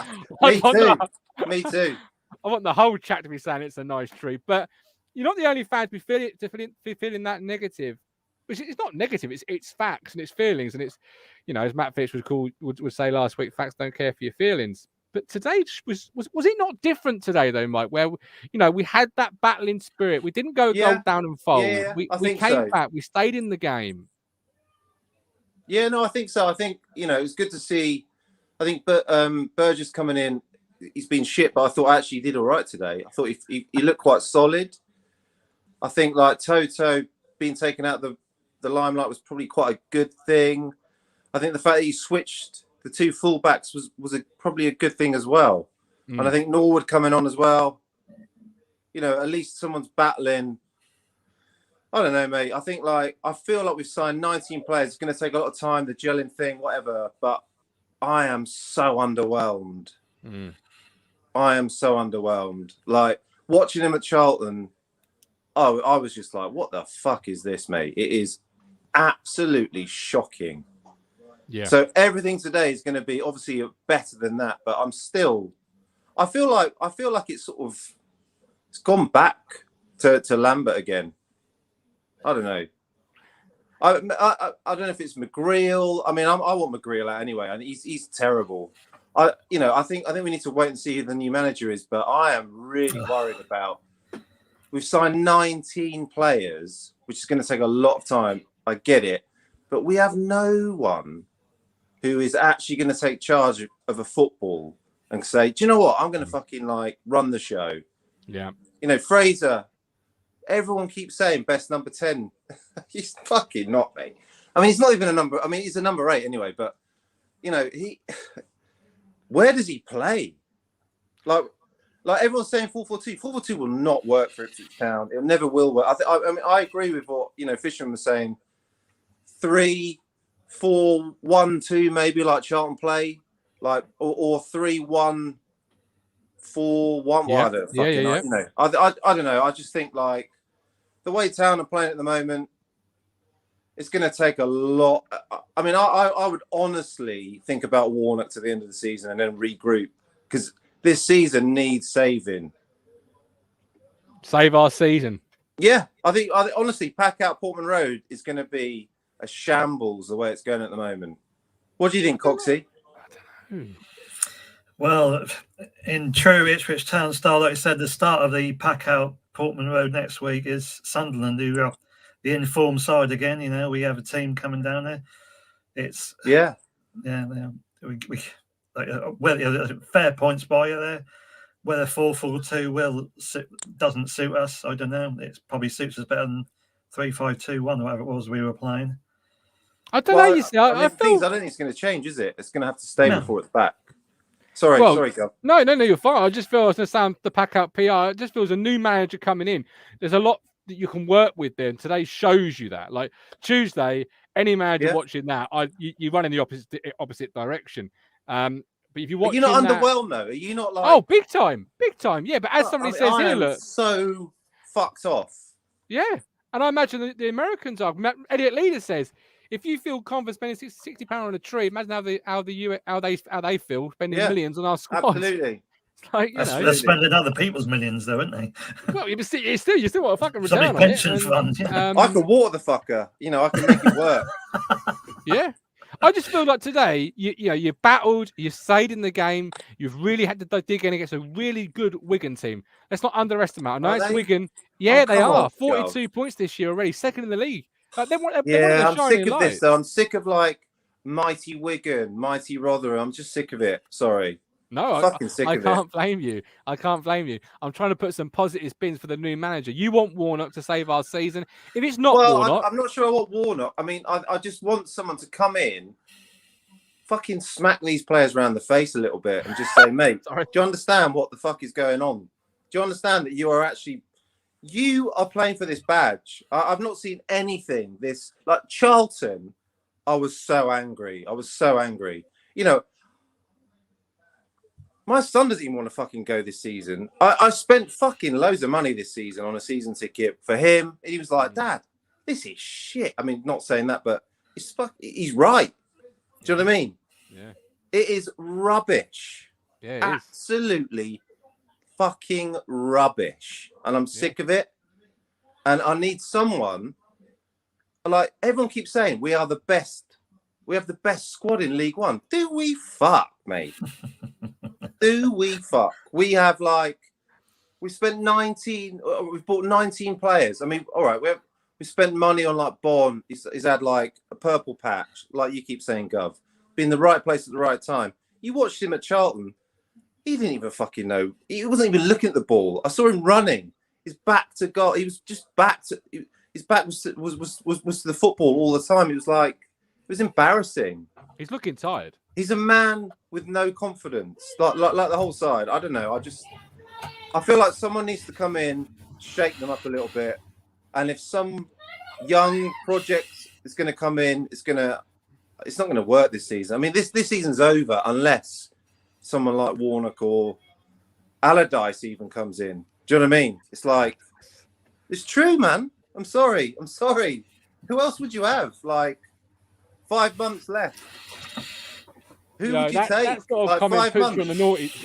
Me too. I want the whole chat to be saying it's a nice tree. But you're not the only fan to be feeling that negative. Which it's not negative. It's facts and it's feelings and it's, as Matt Fitch would say last week, facts don't care for your feelings. But today was it not different today though, Mike? Where we had that battling spirit. We didn't go gold down and fold. Yeah, we came back. We stayed in the game. Yeah, no, I think so. I think it's good to see. I think, Burgess coming in, he's been shit, but I thought actually he did all right today. I thought he looked quite solid. I think like Toto being taken out of the limelight was probably quite a good thing. I think the fact that he switched the two fullbacks was probably a good thing as well. And I think Norwood coming on as well. At least someone's battling. I don't know, mate. I think I feel like we've signed 19 players. It's going to take a lot of time, the gelling thing, whatever. But I am so underwhelmed. I am so underwhelmed. Like watching him at Charlton, I was just like, what the fuck is this, mate? It is absolutely shocking. Yeah. So everything today is going to be obviously better than that, but I feel like it's it's gone back to Lambert again. I don't know. I don't know if it's McGreal. I mean, I want McGreal out anyway, and he's terrible. I think we need to wait and see who the new manager is, but I am really worried about. We've signed 19 players, which is going to take a lot of time. I get it, but we have no one who is actually going to take charge of a football and say, do you know what? I'm going to fucking run the show. Yeah. Fraser, everyone keeps saying best number 10. He's fucking not, mate. I mean, he's not even a number. I mean, he's a number 8 anyway, but where does he play? Like everyone's saying 4-4-2. 4-4-2 will not work for Ipswich Town. It never will work. I agree with what Fisherman was saying. 3-4-1-2 maybe like Charlton play, or 3-1-4-1. Yeah. I don't know. I just think the way Town are playing at the moment, it's going to take a lot. I mean, I would honestly think about Warnock to the end of the season and then regroup, because this season needs saving. Save our season. Yeah, I think honestly, pack out Portman Road is going to be a shambles the way it's going at the moment. What do you think, Coxie? I don't know. Well, in true Ipswich Town style, like I said, the start of the pack out Portman Road next week is Sunderland, who are the informed side again. We have a team coming down there. It's fair points by you there. Whether 4-4-2 doesn't suit us, I don't know. It probably suits us better than 3-5-2-1 or whatever it was we were playing. I don't know. You see, I don't think it's going to change, is it? It's going to have to stay before it's back. Sorry, Gov. No, you're fine. I just feel it's going to sound the pack out PR. It just feels a new manager coming in. There's a lot that you can work with there, and today shows you that. Like Tuesday, any manager watching that, you run in the opposite direction. But if you watch, you're not underwhelmed though. Are you not like? Oh, big time. Yeah, but as somebody says here, look, so fucked off. Yeah, and I imagine the Americans are. Elliot Leader says, if you feel confident spending £60 on a tree, imagine how they feel spending millions on our squad. Absolutely. It's like, they're spending other people's millions, though, aren't they? Well, you still want a fucking return on pension it. fund. Yeah. I can water the fucker. I can make it work. Yeah. I just feel like today, you battled, you stayed in the game, you've really had to dig in against a really good Wigan team. Let's not underestimate. I know it's Wigan. Yeah, they are. 42 points this year already, second in the league. I'm sick of this, though. I'm sick of mighty Wigan, mighty Rotherham. I'm just sick of it. Sorry. No, I can't blame you. I'm trying to put some positive spins for the new manager. You want Warnock to save our season. If it's not Warnock... I'm not sure I want Warnock. I mean, I just want someone to come in, fucking smack these players around the face a little bit and just say, mate, do you understand what the fuck is going on? Do you understand that you are playing for this badge? I've not seen anything like Charlton. I was so angry. My son doesn't even want to fucking go this season. I spent fucking loads of money this season on a season ticket for him. He was like, Dad, this is shit. I mean, not saying that, but he's right. Do you know what I mean? Yeah. It is rubbish. Yeah, it absolutely fucking rubbish. And I'm sick of it. And I need someone, like everyone keeps saying, we are the best. We have the best squad in League One. Do we fuck, mate? Do we fuck? We have we spent 19. We've bought 19 players. I mean, all right, we spent money on Bond. He's had a purple patch, like you keep saying, Gov. Be in the right place at the right time. You watched him at Charlton. He didn't even fucking know. He wasn't even looking at the ball. I saw him running. His back to goal. He was just back to. His back was to the football all the time. It was embarrassing. He's looking tired. He's a man with no confidence, like the whole side. I don't know. I feel like someone needs to come in, shake them up a little bit, and if some young project is going to come in. It's not going to work this season. I mean, this season's over unless someone like Warnock or Allardyce even comes in. Do you know what I mean? It's like, it's true, man. I'm sorry. Who else would you have? Like 5 months left. Who would you take? That sort of like comment 5 puts months.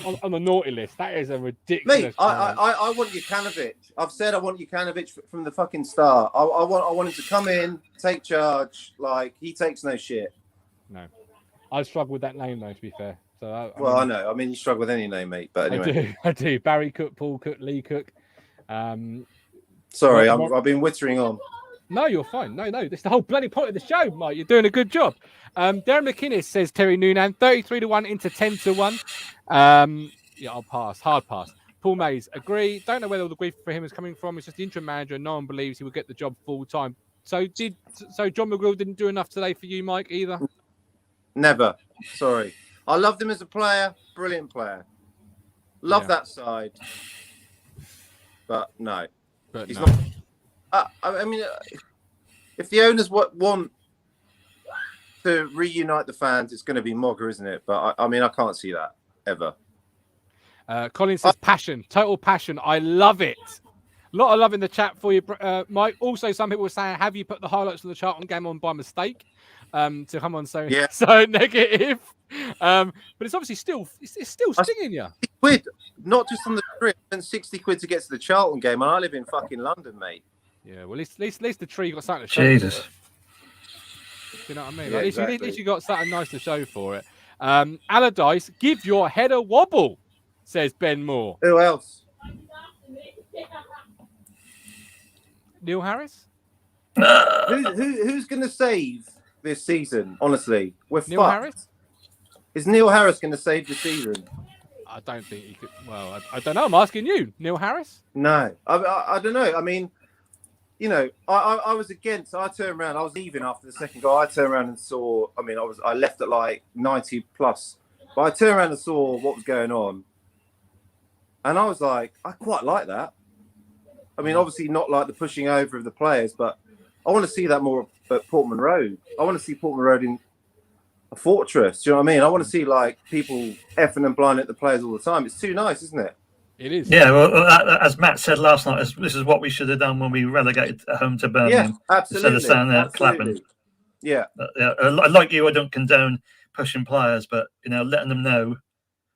you on the naughty list. That is a ridiculous. Mate, I want Jukanovic. I've said I want Jukanovic from the fucking start. I want him to come in, take charge. Like, he takes no shit. No, I struggle with that name though. To be fair, so I know. I mean, you struggle with any name, mate. But anyway, I do. Barry Cook, Paul Cook, Lee Cook. Sorry, I've been whittering on. No, you're fine. No, that's the whole bloody point of the show, Mike. You're doing a good job. Darren McInnes says Terry Noonan 33-1 into 10-1. Yeah, I'll pass. Hard pass. Paul Mays, agree. Don't know where all the grief for him is coming from. It's just the interim manager, and no one believes he will get the job full time. So John McGrill didn't do enough today for you, Mike, either? Never. Sorry. I loved him as a player. Brilliant player. Love that side. But no. He's not. I mean, if the owners want to reunite the fans, it's going to be Mogger, isn't it? But I mean, I can't see that ever. Colin says passion, total passion. I love it. A lot of love in the chat for you, Mike. Also, some people were saying, have you put the highlights of the Charlton game on by mistake? To come on so negative. But it's obviously still stinging you. £60, not just on the trip, and £60 to get to the Charlton game. And I live in fucking London, mate. Yeah, well, at least the tree got something to show. Jesus. You know what I mean? Yeah, at least you got something nice to show for it. Allardyce, give your head a wobble, says Ben Moore. Who else? Neil Harris? Who's going to save this season? Honestly, we're Neil fucked. Harris? Is Neil Harris going to save the season? I don't think he could. Well, I don't know. I'm asking you, Neil Harris. No, I don't know. I mean, you know, I was against. I turned around. I was leaving after the second goal. I turned around and saw. I mean, I left at like 90 plus, but I turned around and saw what was going on, and I was like, I quite like that. I mean, obviously not like the pushing over of the players, but I want to see that more at Portman Road. I want to see Portman Road in a fortress. Do you know what I mean? I want to see like people effing and blinding at the players all the time. It's too nice, isn't it? It is. Yeah, well, as Matt said last night, this is what we should have done when we relegated home to Birmingham. Yeah, absolutely. Instead of standing there clapping. Yeah. Like you, I don't condone pushing players, but letting them know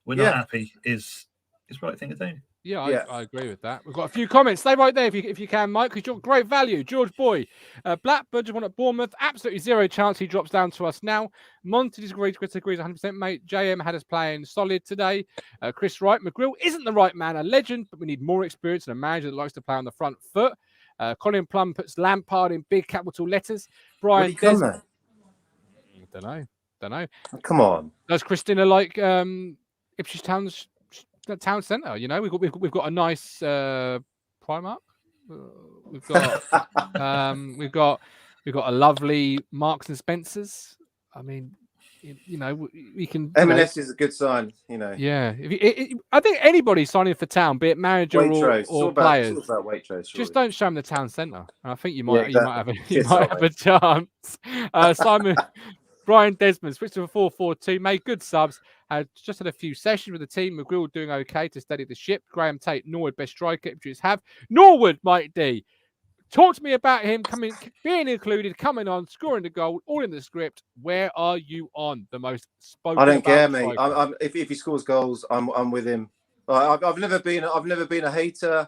we're not happy is the right thing to do. Yeah, I agree with that. We've got a few comments. Stay right there if you can, Mike, because you're great value. George Boy, Blackburn just won at Bournemouth. Absolutely zero chance he drops down to us now. Monty disagrees. Chris agrees 100%, mate. JM had us playing solid today. Chris Wright, McGrill isn't the right man, a legend, but we need more experience and a manager that likes to play on the front foot. Colin Plum puts Lampard in big capital letters. Brian Desmond. Don't know. Oh, come on. Does Christina like Ipswich Town's town centre? We've got a nice Primark. We've got a lovely Marks and Spencers. I mean, we can. M&S is a good sign. Yeah, I think anybody signing for Town, be it manager or players, it's all about Waitrose, just don't show them the town centre. I think you might have a chance. Simon. Brian Desmond switched to a 4-4-2, made good subs, just had a few sessions with the team. McGrill doing okay to steady the ship. Graham Tate, Norwood, best striker Ipswich have. Norwood, Mike D. Talk to me about him being included, coming on, scoring the goal, all in the script. Where are you on? The most spoken I don't care, striker. mate. If he scores goals, I'm with him. I've never been a hater.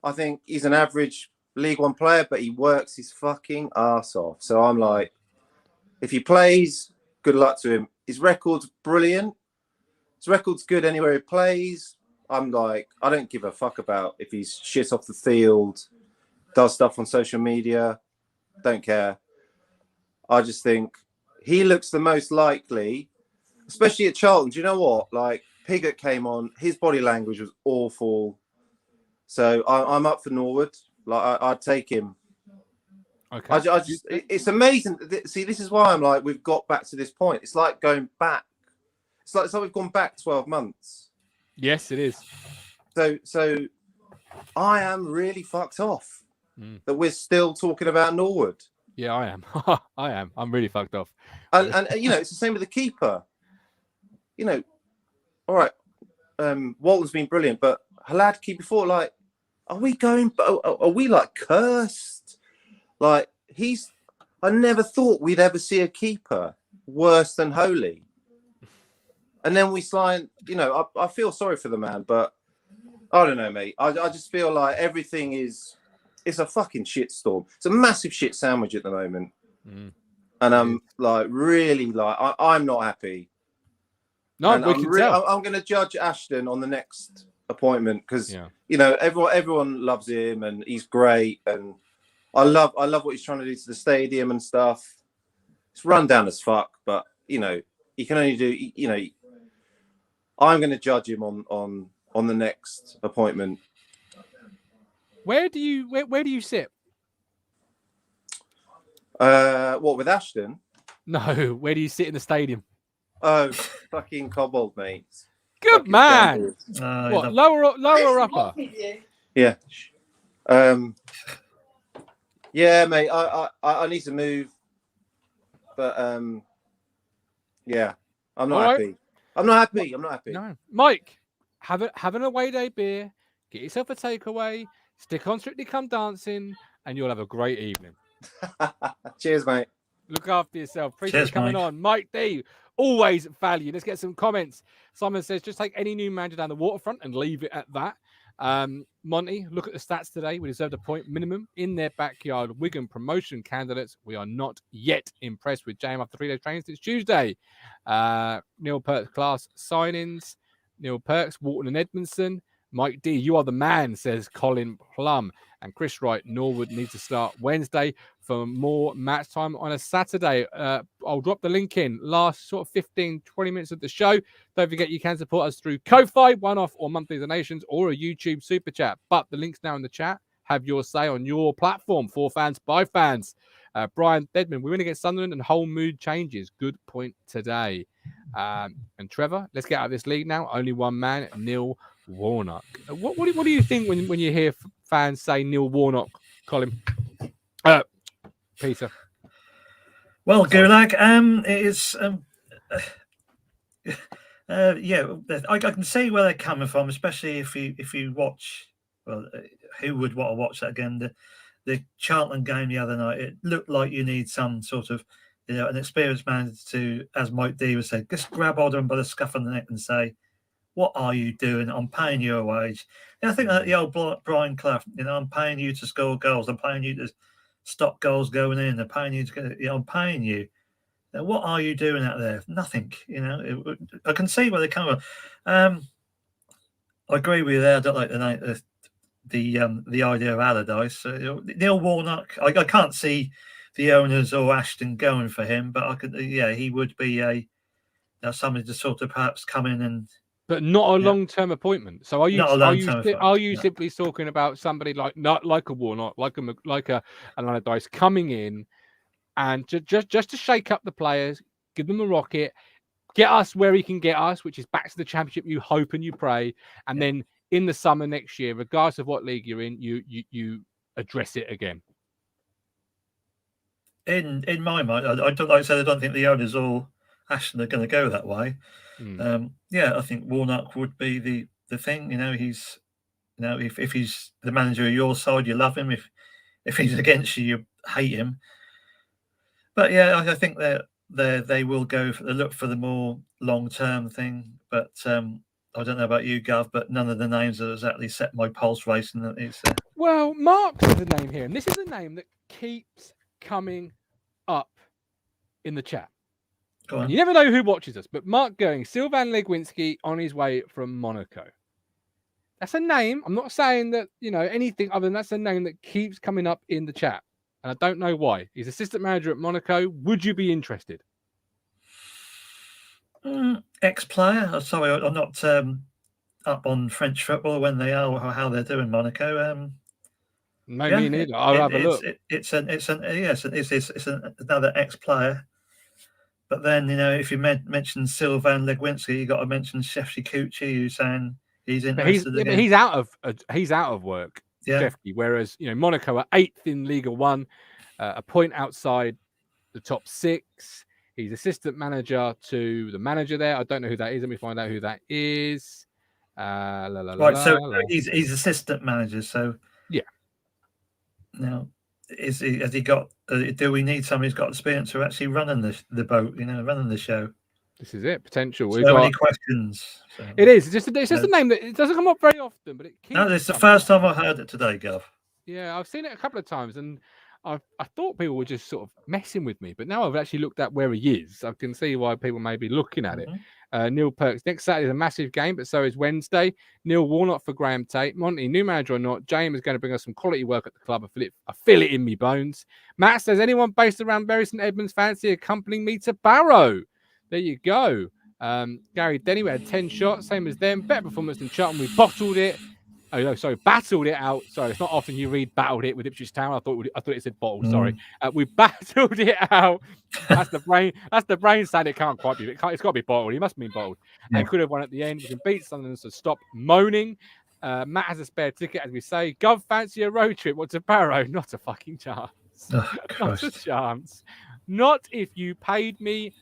I think he's an average League One player, but he works his fucking ass off. So I'm like, if he plays, good luck to him. His record's brilliant. His record's good anywhere he plays. I'm like, I don't give a fuck about if he's shit off the field, does stuff on social media. Don't care. I just think he looks the most likely, especially at Charlton. Do you know what? Like, Piggott came on. His body language was awful. So I'm up for Norwood. Like, I'd take him. Okay. It's amazing. See, this is why I'm like, we've got back to this point. It's like going back. It's like we've gone back 12 months. Yes, it is. So I am really fucked off. that we're still talking about Norwood. Yeah, I am. I am. I'm really fucked off. And you know, it's the same with the keeper. You know, all right, Walton's been brilliant, but Hladky before, like, are we like cursed? Like, I never thought we'd ever see a keeper worse than Holy. And then we sign, you know, I feel sorry for the man, but I don't know, mate. I just feel like everything it's a fucking shitstorm. It's a massive shit sandwich at the moment. And I'm like, really, like, I'm not happy. No, and we can tell. I'm going to judge Ashton on the next appointment because, you know, everyone loves him and he's great. And I love what he's trying to do to the stadium and stuff. It's run down as fuck, but, you know, he can only do, you know, I'm going to judge him on the next appointment. Where do you sit? What, with Ashton? No, where do you sit in the stadium? Oh, fucking cobbled, mate. Good fucking man. standard. What, lower or upper? Yeah. Yeah, mate. I need to move, but yeah, I'm not happy. Right. I'm not happy. No, Mike, have an away day beer, get yourself a takeaway, stick on Strictly Come Dancing, and you'll have a great evening. Cheers, mate. Look after yourself. Appreciate you coming on, Mike D. Always value. Let's get some comments. Simon says, just take any new manager down the waterfront and leave it at that. Monty, look at the stats today. We deserved a point minimum in their backyard. Wigan promotion candidates. We are not yet impressed with JM after 3 days training since Tuesday. Neil Perks class signings. Neil Perks, Walton and Edmondson. Mike D, you are the man, says Colin Plum. And Chris Wright, Norwood needs to start Wednesday for more match time on a Saturday. I'll drop the link in last sort of 15, 20 minutes of the show. Don't forget you can support us through Ko-Fi, one-off or monthly donations, or a YouTube super chat. But the link's now in the chat. Have your say on your platform. For fans, by fans. Brian Deadman, we win against Sunderland and whole mood changes. Good point today. And Trevor, let's get out of this league now. Only one man, Neil Warnock. What do you think when you hear fans say Neil Warnock, Colin? Peter. Well, Gulag, it is. Yeah, I can see where they're coming from, especially if you watch. Well, who would want to watch that again? The Charlton game the other night. It looked like you need some sort of, you know, an experienced manager to, as Mike D was saying, just grab hold of him by the scuff of the neck and say, "What are you doing? I'm paying you a wage." And I think that the old Brian Clough, you know, I'm paying you to score goals. I'm paying you to stop goals going in. I'm paying you to, you know, I'm paying you. Now, what are you doing out there? Nothing. You know, I can see where they come from. I agree with you there. I don't like the idea of Allardyce. Neil Warnock. I can't see the owners or Ashton going for him, but I could. Yeah, he would be somebody to sort of perhaps come in and. But not a long-term appointment. So are you simply talking about somebody like a Warnock, like an Allardyce coming in and just to shake up the players, give them the rocket, get us where he can get us, which is back to the Championship. You hope and you pray, and then in the summer next year, regardless of what league you're in, you address it again. In my mind, I don't like I said. I don't think the owners or Ashton are going to go that way. Yeah, I think Warnock would be the thing. You know, he's, you know, if he's the manager of your side, you love him. If he's against you, you hate him. But yeah, I think they will go look for the more long-term thing. But I don't know about you, Gov, but none of the names have exactly set my pulse racing. Well, Mark's the name here, and this is a name that keeps coming up in the chat. And you never know who watches us, but Mark going, Sylvan Legwinski on his way from Monaco. That's a name. I'm not saying that, you know, anything other than that's a name that keeps coming up in the chat. And I don't know why. He's assistant manager at Monaco. Would you be interested? Ex-player. Sorry, I'm not up on French football when they are or how they're doing Monaco. Me neither. I'll have a look. It's another ex-player. But then, you know, if you mention Sylvan Legwinski, you got to mention Chef Shikuchi, who's saying he's interested. But he's out of work. Yeah. Sheffield, whereas Monaco are 8th in Liga 1, a point outside the top 6. He's assistant manager to the manager there. I don't know who that is. Let me find out who that is. Right, so he's assistant manager. So yeah. Now, has he got? Do we need somebody who's got experience of actually running the boat? Running the show. This is it. Potential. So many questions. So. It is. It's just a name that it doesn't come up very often, but it keeps. No, it's the first time I heard it today, Gov. Yeah, I've seen it a couple of times, and I thought people were just sort of messing with me, but now I've actually looked at where he is. I can see why people may be looking at it. Neil Perks. Next Saturday is a massive game, but so is Wednesday. Neil Warnock for Graham Tate. Monty, new manager or not, James is going to bring us some quality work at the club. I feel it in me bones. Matt says, anyone based around Bury St Edmunds fancy accompanying me to Barrow? There you go. Gary Denny, we had 10 shots, same as them. Better performance than Charlton. We bottled it. Oh, no, sorry, battled it out. Sorry, it's not often you read battled it with Ipswich Town. I thought it said bottled. Sorry, we battled it out. That's the brain. That's the brain saying it can't quite be. It's got to be bottled. He must mean bottled. Yeah. And could have won at the end. We can beat Sunderland, so stop moaning. Matt has a spare ticket, as we say. Gov, fancy a road trip? What's a Barrow? Not a fucking chance. Oh, not a chance. Not if you paid me.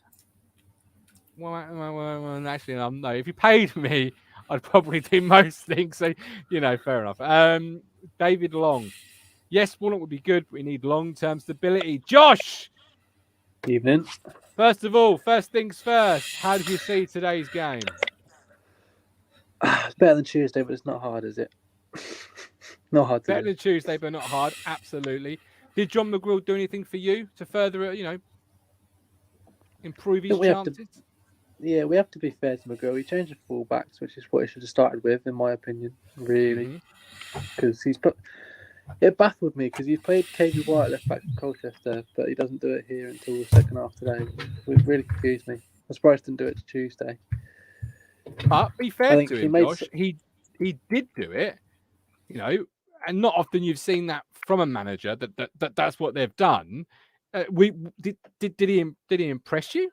Well, actually, no. If you paid me, I'd probably do most things. So, fair enough. David Long. Yes, Warnock would be good, but we need long-term stability. Josh! Evening. First of all, first things first, how did you see today's game? It's better than Tuesday, but it's not hard, is it? Not hard to Better than Tuesday, but not hard. Absolutely. Did John McGrill do anything for you to further, improve his chances? Yeah, we have to be fair to McGrill. He changed the full-backs, which is what he should have started with, in my opinion, really. Because it baffled me, because he's played KV White left-back for Colchester, but he doesn't do it here until the second half today. It really confused me. I'm surprised he didn't do it to Tuesday. But be fair to him, Josh, he did do it, and not often you've seen that from a manager, that's what they've done. Did he impress you?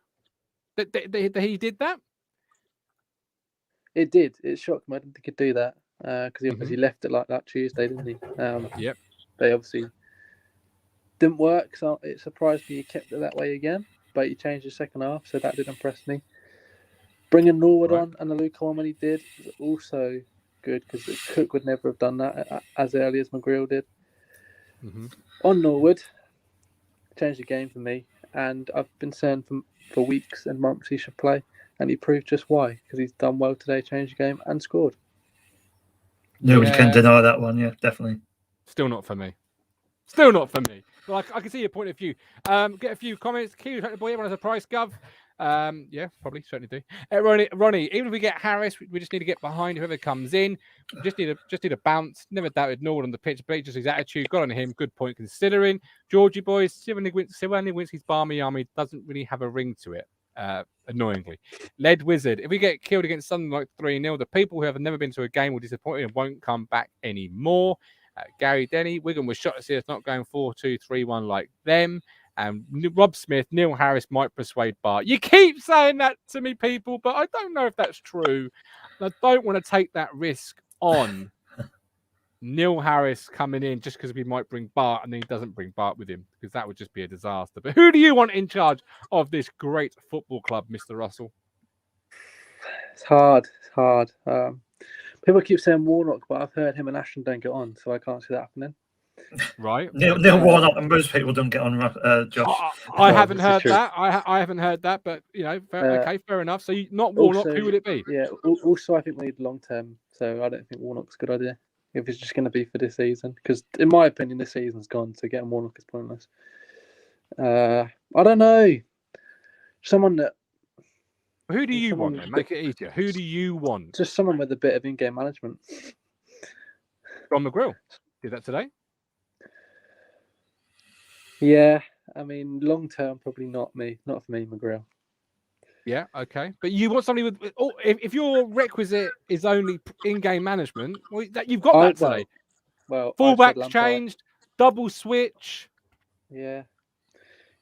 That he did that? It did. It shocked me. I didn't think he'd do that because he left it like that Tuesday, didn't he? Yep. They obviously didn't work, so it surprised me he kept it that way again. But he changed the second half, so that did impress me. Bringing Norwood on and Aluko on when he did was also good because Cook would never have done that as early as McGrill did. On Norwood, changed the game for me, and I've been saying for weeks and months he should play, and he proved just why, because he's done well today, changed the game and scored. Nobody can deny that one, yeah, definitely. Still not for me. Still not for me. Well, I can see your point of view. Get a few comments. Key boy, everyone has a price, Gov. Yeah, probably, certainly do. Ronnie, even if we get Harris, we just need to get behind whoever comes in. We just need a bounce. Never doubted Norwood on the pitch, but just his attitude. Got on him. Good point considering. Georgie boys, Sivani Winski's Barmy Army doesn't really have a ring to it. Annoyingly. Lead Wizard. If we get killed against something like 3-0, the people who have never been to a game will be disappointed and won't come back anymore. Gary Denny, Wigan was shot to see us not going 4-2-3-1 like them. And Rob Smith, Neil Harris might persuade Bart. You keep saying that to me, people, but I don't know if that's true. I don't want to take that risk on Neil Harris coming in just because we might bring Bart and then he doesn't bring Bart with him, because that would just be a disaster. But who do you want in charge of this great football club, Mr. Russell? It's hard. It's hard. People keep saying Warnock, but I've heard him and Ashton don't get on, so I can't see that happening. Right. Neil Warnock and most people don't get on, Josh. I haven't heard that. I haven't heard that, but fair enough. So not Warnock, also, who would it be? Yeah. Also, I think we need long term. So I don't think Warnock's a good idea if it's just going to be for this season. Because in my opinion, this season's gone. So getting Warnock is pointless. I don't know. Someone that. Who do you want? Then? Make it easier. Who do you want? Just someone with a bit of in-game management. John McGrill did that today. Yeah, I mean, long term, probably not for me, McGrill. Yeah, okay. But you want somebody with... Oh, if your requisite is only in-game management, well, you've got that today. Well, fullbacks changed, double switch. Yeah.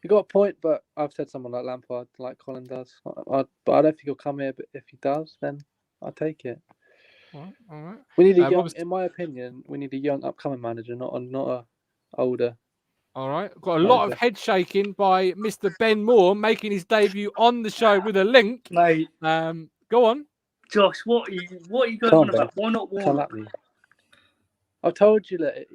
You got a point, but I've said someone like Lampard, like Colin does. But I don't think he'll come here, but if he does, then I'll take it. All right. We need a young, Rob's- in my opinion, we need a young upcoming manager, not a older. All right. Got a lot of head shaking by Mr. Ben Moore making his debut on the show with a link. Mate, go on. Josh, what are you going Come on on, about? Why not Come Warnock? at me. I've told you that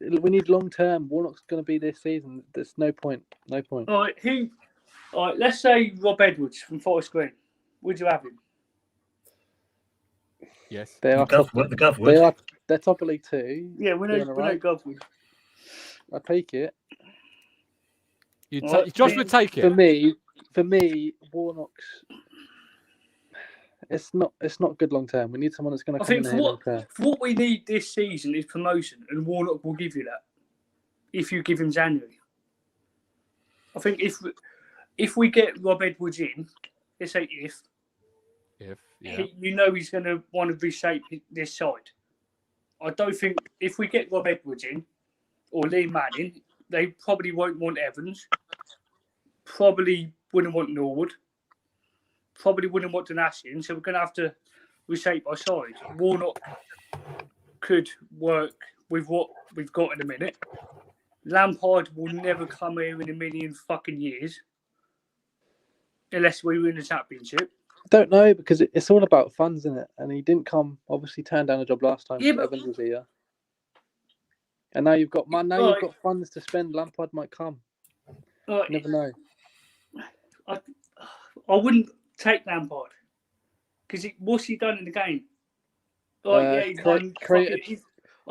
we need long term. Warnock's going to be this season. There's no point. No point. All right, let's say Rob Edwards from Forest Green. Would you have him? Yes. They are The Gov would. They're top of League 2. Yeah, we know Govwood. I take it. Josh would take it. For me, Warnock's. It's not good long term. We need someone that's going to come in here long term. What we need this season is promotion, and Warnock will give you that if you give him January. I think if we get Rob Edwards in, let's say if you know he's going to want to reshape this side. I don't think if we get Rob Edwards in or Lee Manning, they probably won't want Evans. Probably wouldn't want Norwood. Probably wouldn't want Donashian, so we're going to have to reshape our side. Warnock could work with what we've got in a minute. Lampard will never come here in a million fucking years unless we win the championship. I don't know because it's all about funds, isn't it? And he didn't come. Obviously, turned down a job last time. But Evans was here, and now you've got you've got funds to spend. Lampard might come. Never know. I wouldn't take Lampard because what's he done in the game? He's won.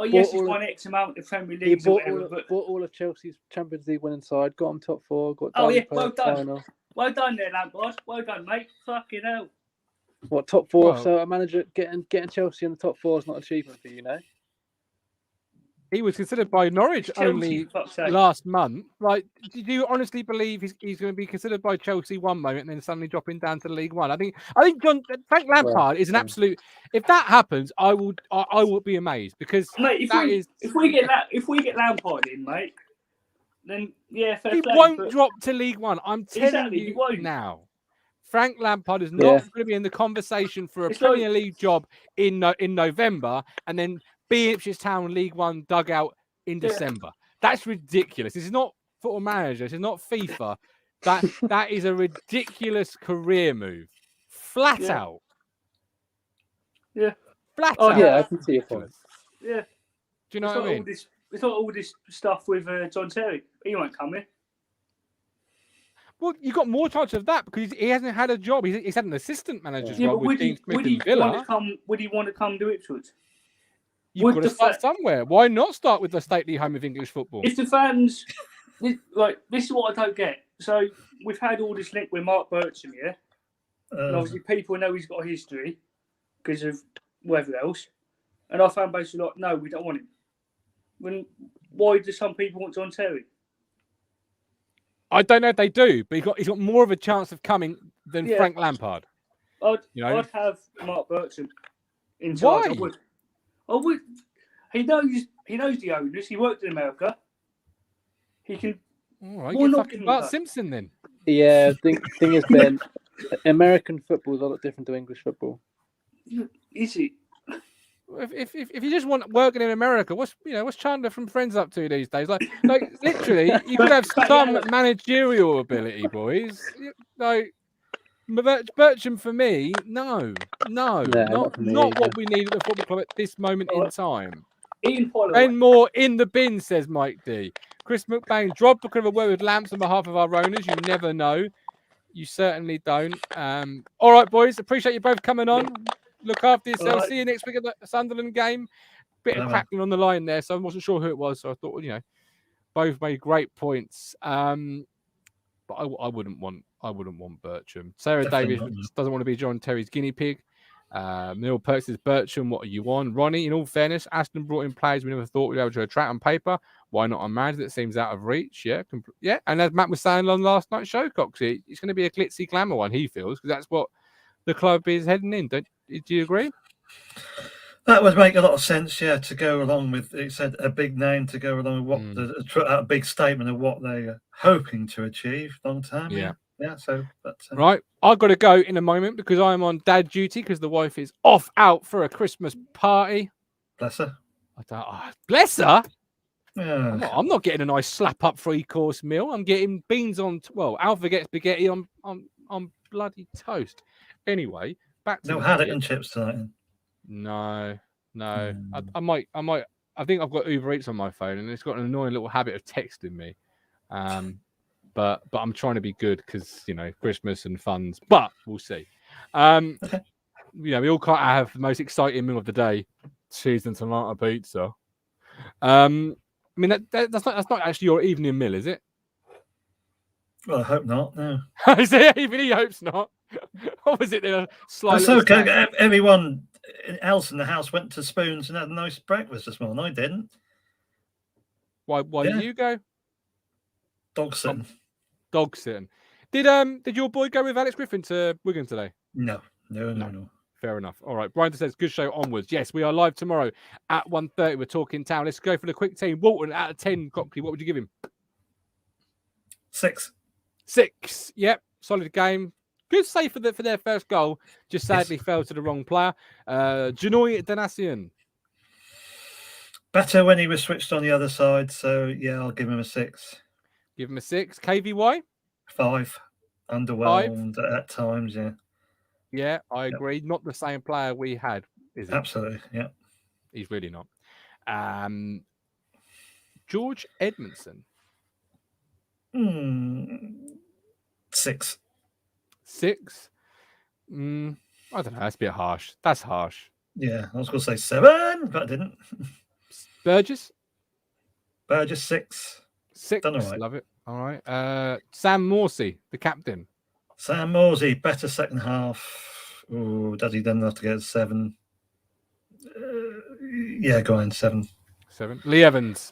He's won X amount of Premier Leagues. He bought all of Chelsea's Champions League winning side. Got him top 4. Got well done. Final. Well done there, Lampard. Well done, mate. Fucking hell. What top 4? Well, so a manager getting Chelsea in the top 4 is not an achievement for you, know. He was considered by Norwich only last month. Like, did you honestly believe he's going to be considered by Chelsea one moment and then suddenly dropping down to League One? I think Frank Lampard is an absolute. If that happens, I will be amazed because mate, if we get Lampard in, mate, then fair play. He won't drop to League One. I'm telling you now. Frank Lampard is not going to be in the conversation for a Premier League job in November and then be Ipswich Town League One dugout in December. That's ridiculous. This is not Football Manager. This is not FIFA. That is a ridiculous career move. Flat out. Yeah. Flat out. Yeah, I can see your point. Yeah. Do you know what I mean? It's not all this stuff with John Terry. He won't come here. Well, you got more chance of that because he hasn't had a job. He's had an assistant manager's job with Dean Smith and Villa. Would he want to come to Ipswich? You've got to start somewhere. Why not start with the stately home of English football? If the fans, this is what I don't get. So we've had all this link with Mark Bircham, and obviously people know he's got a history because of whatever else. And our fan base are like, no, we don't want him. Why do some people want John Terry? I don't know if they do, but he's got more of a chance of coming than Frank Lampard. I'd have Mark Bircham in charge. Why? I would. He knows the owners. He worked in America. He can. All right, get fucking Bart Simpson then. Yeah, thing is, Ben, American football is a lot different to English football. Is it? If you just want working in America, what's Chandler from Friends up to these days? Like literally, you could have some managerial ability, boys. Like Bircham for me, no, not what we need at the football club at this moment in time. Ben Moore in the bin, says Mike D. Chris McBain, Drod could have a word with Lamps on behalf of our owners. You never know. You certainly don't. All right, boys. Appreciate you both coming on. Look after yourselves. Right. See you next week at the Sunderland game. Bit of cracking on the line there, so I wasn't sure who it was. So I thought, both made great points. But I wouldn't want Bircham. Sarah Davis doesn't want to be John Terry's guinea pig. Neil Perks says, Bircham, what are you on? Ronnie, in all fairness, Aston brought in players we never thought we'd be able to attract on paper. Why not a manager that seems out of reach? Yeah. And as Matt was saying on last night's show, Coxie, it's going to be a glitzy glamour one, he feels, because that's what the club is heading in. Do you agree? That would make a lot of sense, to go along with, it said, a big name to go along with what a big statement of what they are hoping to achieve long term. Yeah. Yeah, so that's Right, I've got to go in a moment because I'm on dad duty because the wife is off out for a Christmas party. bless her. Bless her. Yeah. I'm not getting a nice slap up 3-course meal. I'm getting beans on. Well, Alpha gets spaghetti. I'm bloody toast. Anyway, back to No the haddock kit. and chips tonight. No. I might. I think I've got Uber Eats on my phone, and it's got an annoying little habit of texting me. But I'm trying to be good because Christmas and funds. But we'll see. Okay. We all can't have the most exciting meal of the day, cheese and tomato pizza. I mean that's not actually your evening meal, is it? Well, I hope not. No. Even he hopes not. What was it? A slight That's okay. Everyone else in the house went to Spoons and had a nice breakfast this morning. I didn't. Why did you go? Dog sitting. Dog sitting. Did your boy go with Alex Griffin to Wigan today? No. Fair enough. All right. Brian says, good show onwards. Yes, we are live tomorrow at 1:30. We're talking town. Let's go for the quick team. Walton, out of 10, Copley, what would you give him? 6. 6. Yep. Solid game. Good save for their first goal. Just sadly fell to the wrong player. Janoy Danasian. Better when he was switched on the other side. So, yeah, I'll give him a 6. Give him a 6. KVY? 5. Underwhelmed at times, yeah. Yeah, I agree. Not the same player we had, is he? Absolutely, yeah. He's really not. George Edmondson. 6. 6? I don't know. That's a bit harsh. That's harsh. Yeah, I was going to say 7, but I didn't. Burgess? 6. 6. Done all right. Love it. All right. Sam Morsey, the captain. Sam Morsey, better second half. Oh, does he then have to get a 7? Yeah, go on, 7. 7. Lee Evans.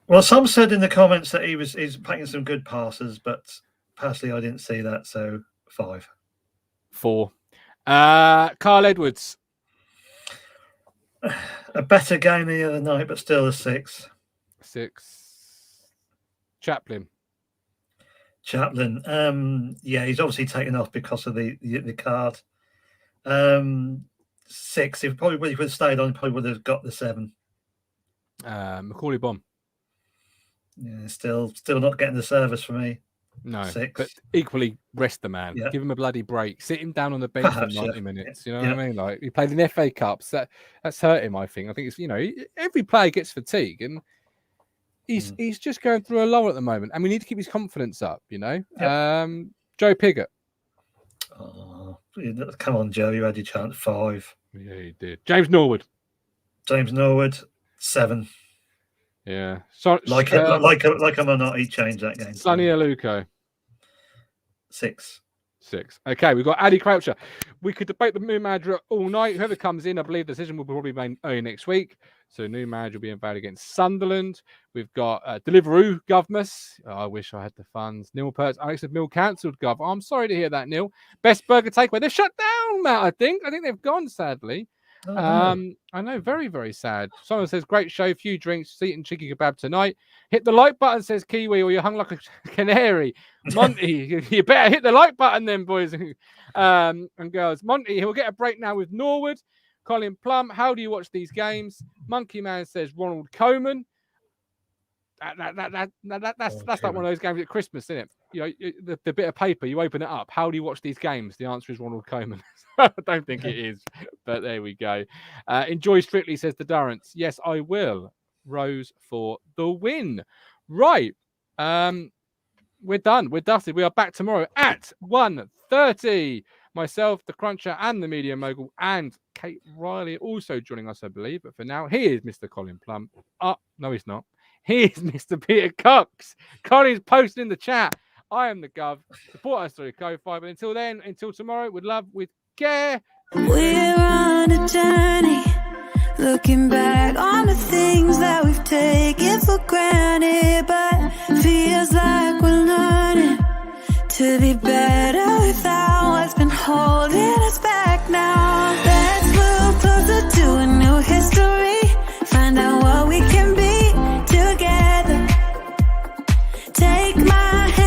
Well, some said in the comments that he's packing some good passes, but personally, I didn't see that. So 5. 4. Carl Edwards. A better game the other night, but still a 6. 6. Chaplin. Yeah, he's obviously taken off because of the card. 6. If he would have stayed on, he probably would have got the 7. Macaulay Bomb. Yeah, still not getting the service for me. No, 6. but equally rest the man. Yeah. Give him a bloody break. Sit him down on the bench Perhaps, for 90 yeah. minutes. You know what I mean? Like he played in FA Cups. That's hurt him. I think it's every player gets fatigue, and he's just going through a lull at the moment, and we need to keep his confidence up. Joe Pigott. Oh, come on, Joe, you had your chance. 5. Yeah, he did. James Norwood. 7. Yeah. So like him or not, he changed that game. Sonny Aluko. 6. 6. Okay, we've got Addy Croucher. We could debate the new manager all night. Whoever comes in, I believe the decision will probably be made early next week. So new manager will be involved against Sunderland. We've got Deliveroo Govmas. I wish I had the funds. Neil Pertz. Alex of Mill cancelled, Gov. I'm sorry to hear that, Neil. Best Burger Takeaway. They're shut down, Matt, I think. I think they've gone, sadly. Oh, no. I know, very, very sad. Someone says, great show, few drinks, eating cheeky kebab tonight. Hit the like button, says Kiwi, or you're hung like a canary. Monty, you better hit the like button then, boys and girls. Monty, he'll get a break now with Norwood. Colin Plum, how do you watch these games? Monkey Man says Ronald Koeman. That's like one of those games at Christmas, isn't it? The bit of paper, you open it up. How do you watch these games? The answer is Ronald Koeman. I don't think it is, but there we go. Enjoy Strictly, says the Durrants. Yes, I will. Rose for the win. Right. We're done. We're dusted. We are back tomorrow at 1:30. Myself, the Cruncher, and the Media Mogul, and Kate Riley also joining us, I believe. But for now, he is Mr. Colin Plum. No, he's not. He is Mr. Peter Cox. Colin's posting in the chat. I am the Gov. Support us through Ko-Fi. But until then, until tomorrow, with love, with care. We're on a journey, looking back on the things that we've taken for granted, but feels like we're learning to be better without what's been holding us back now.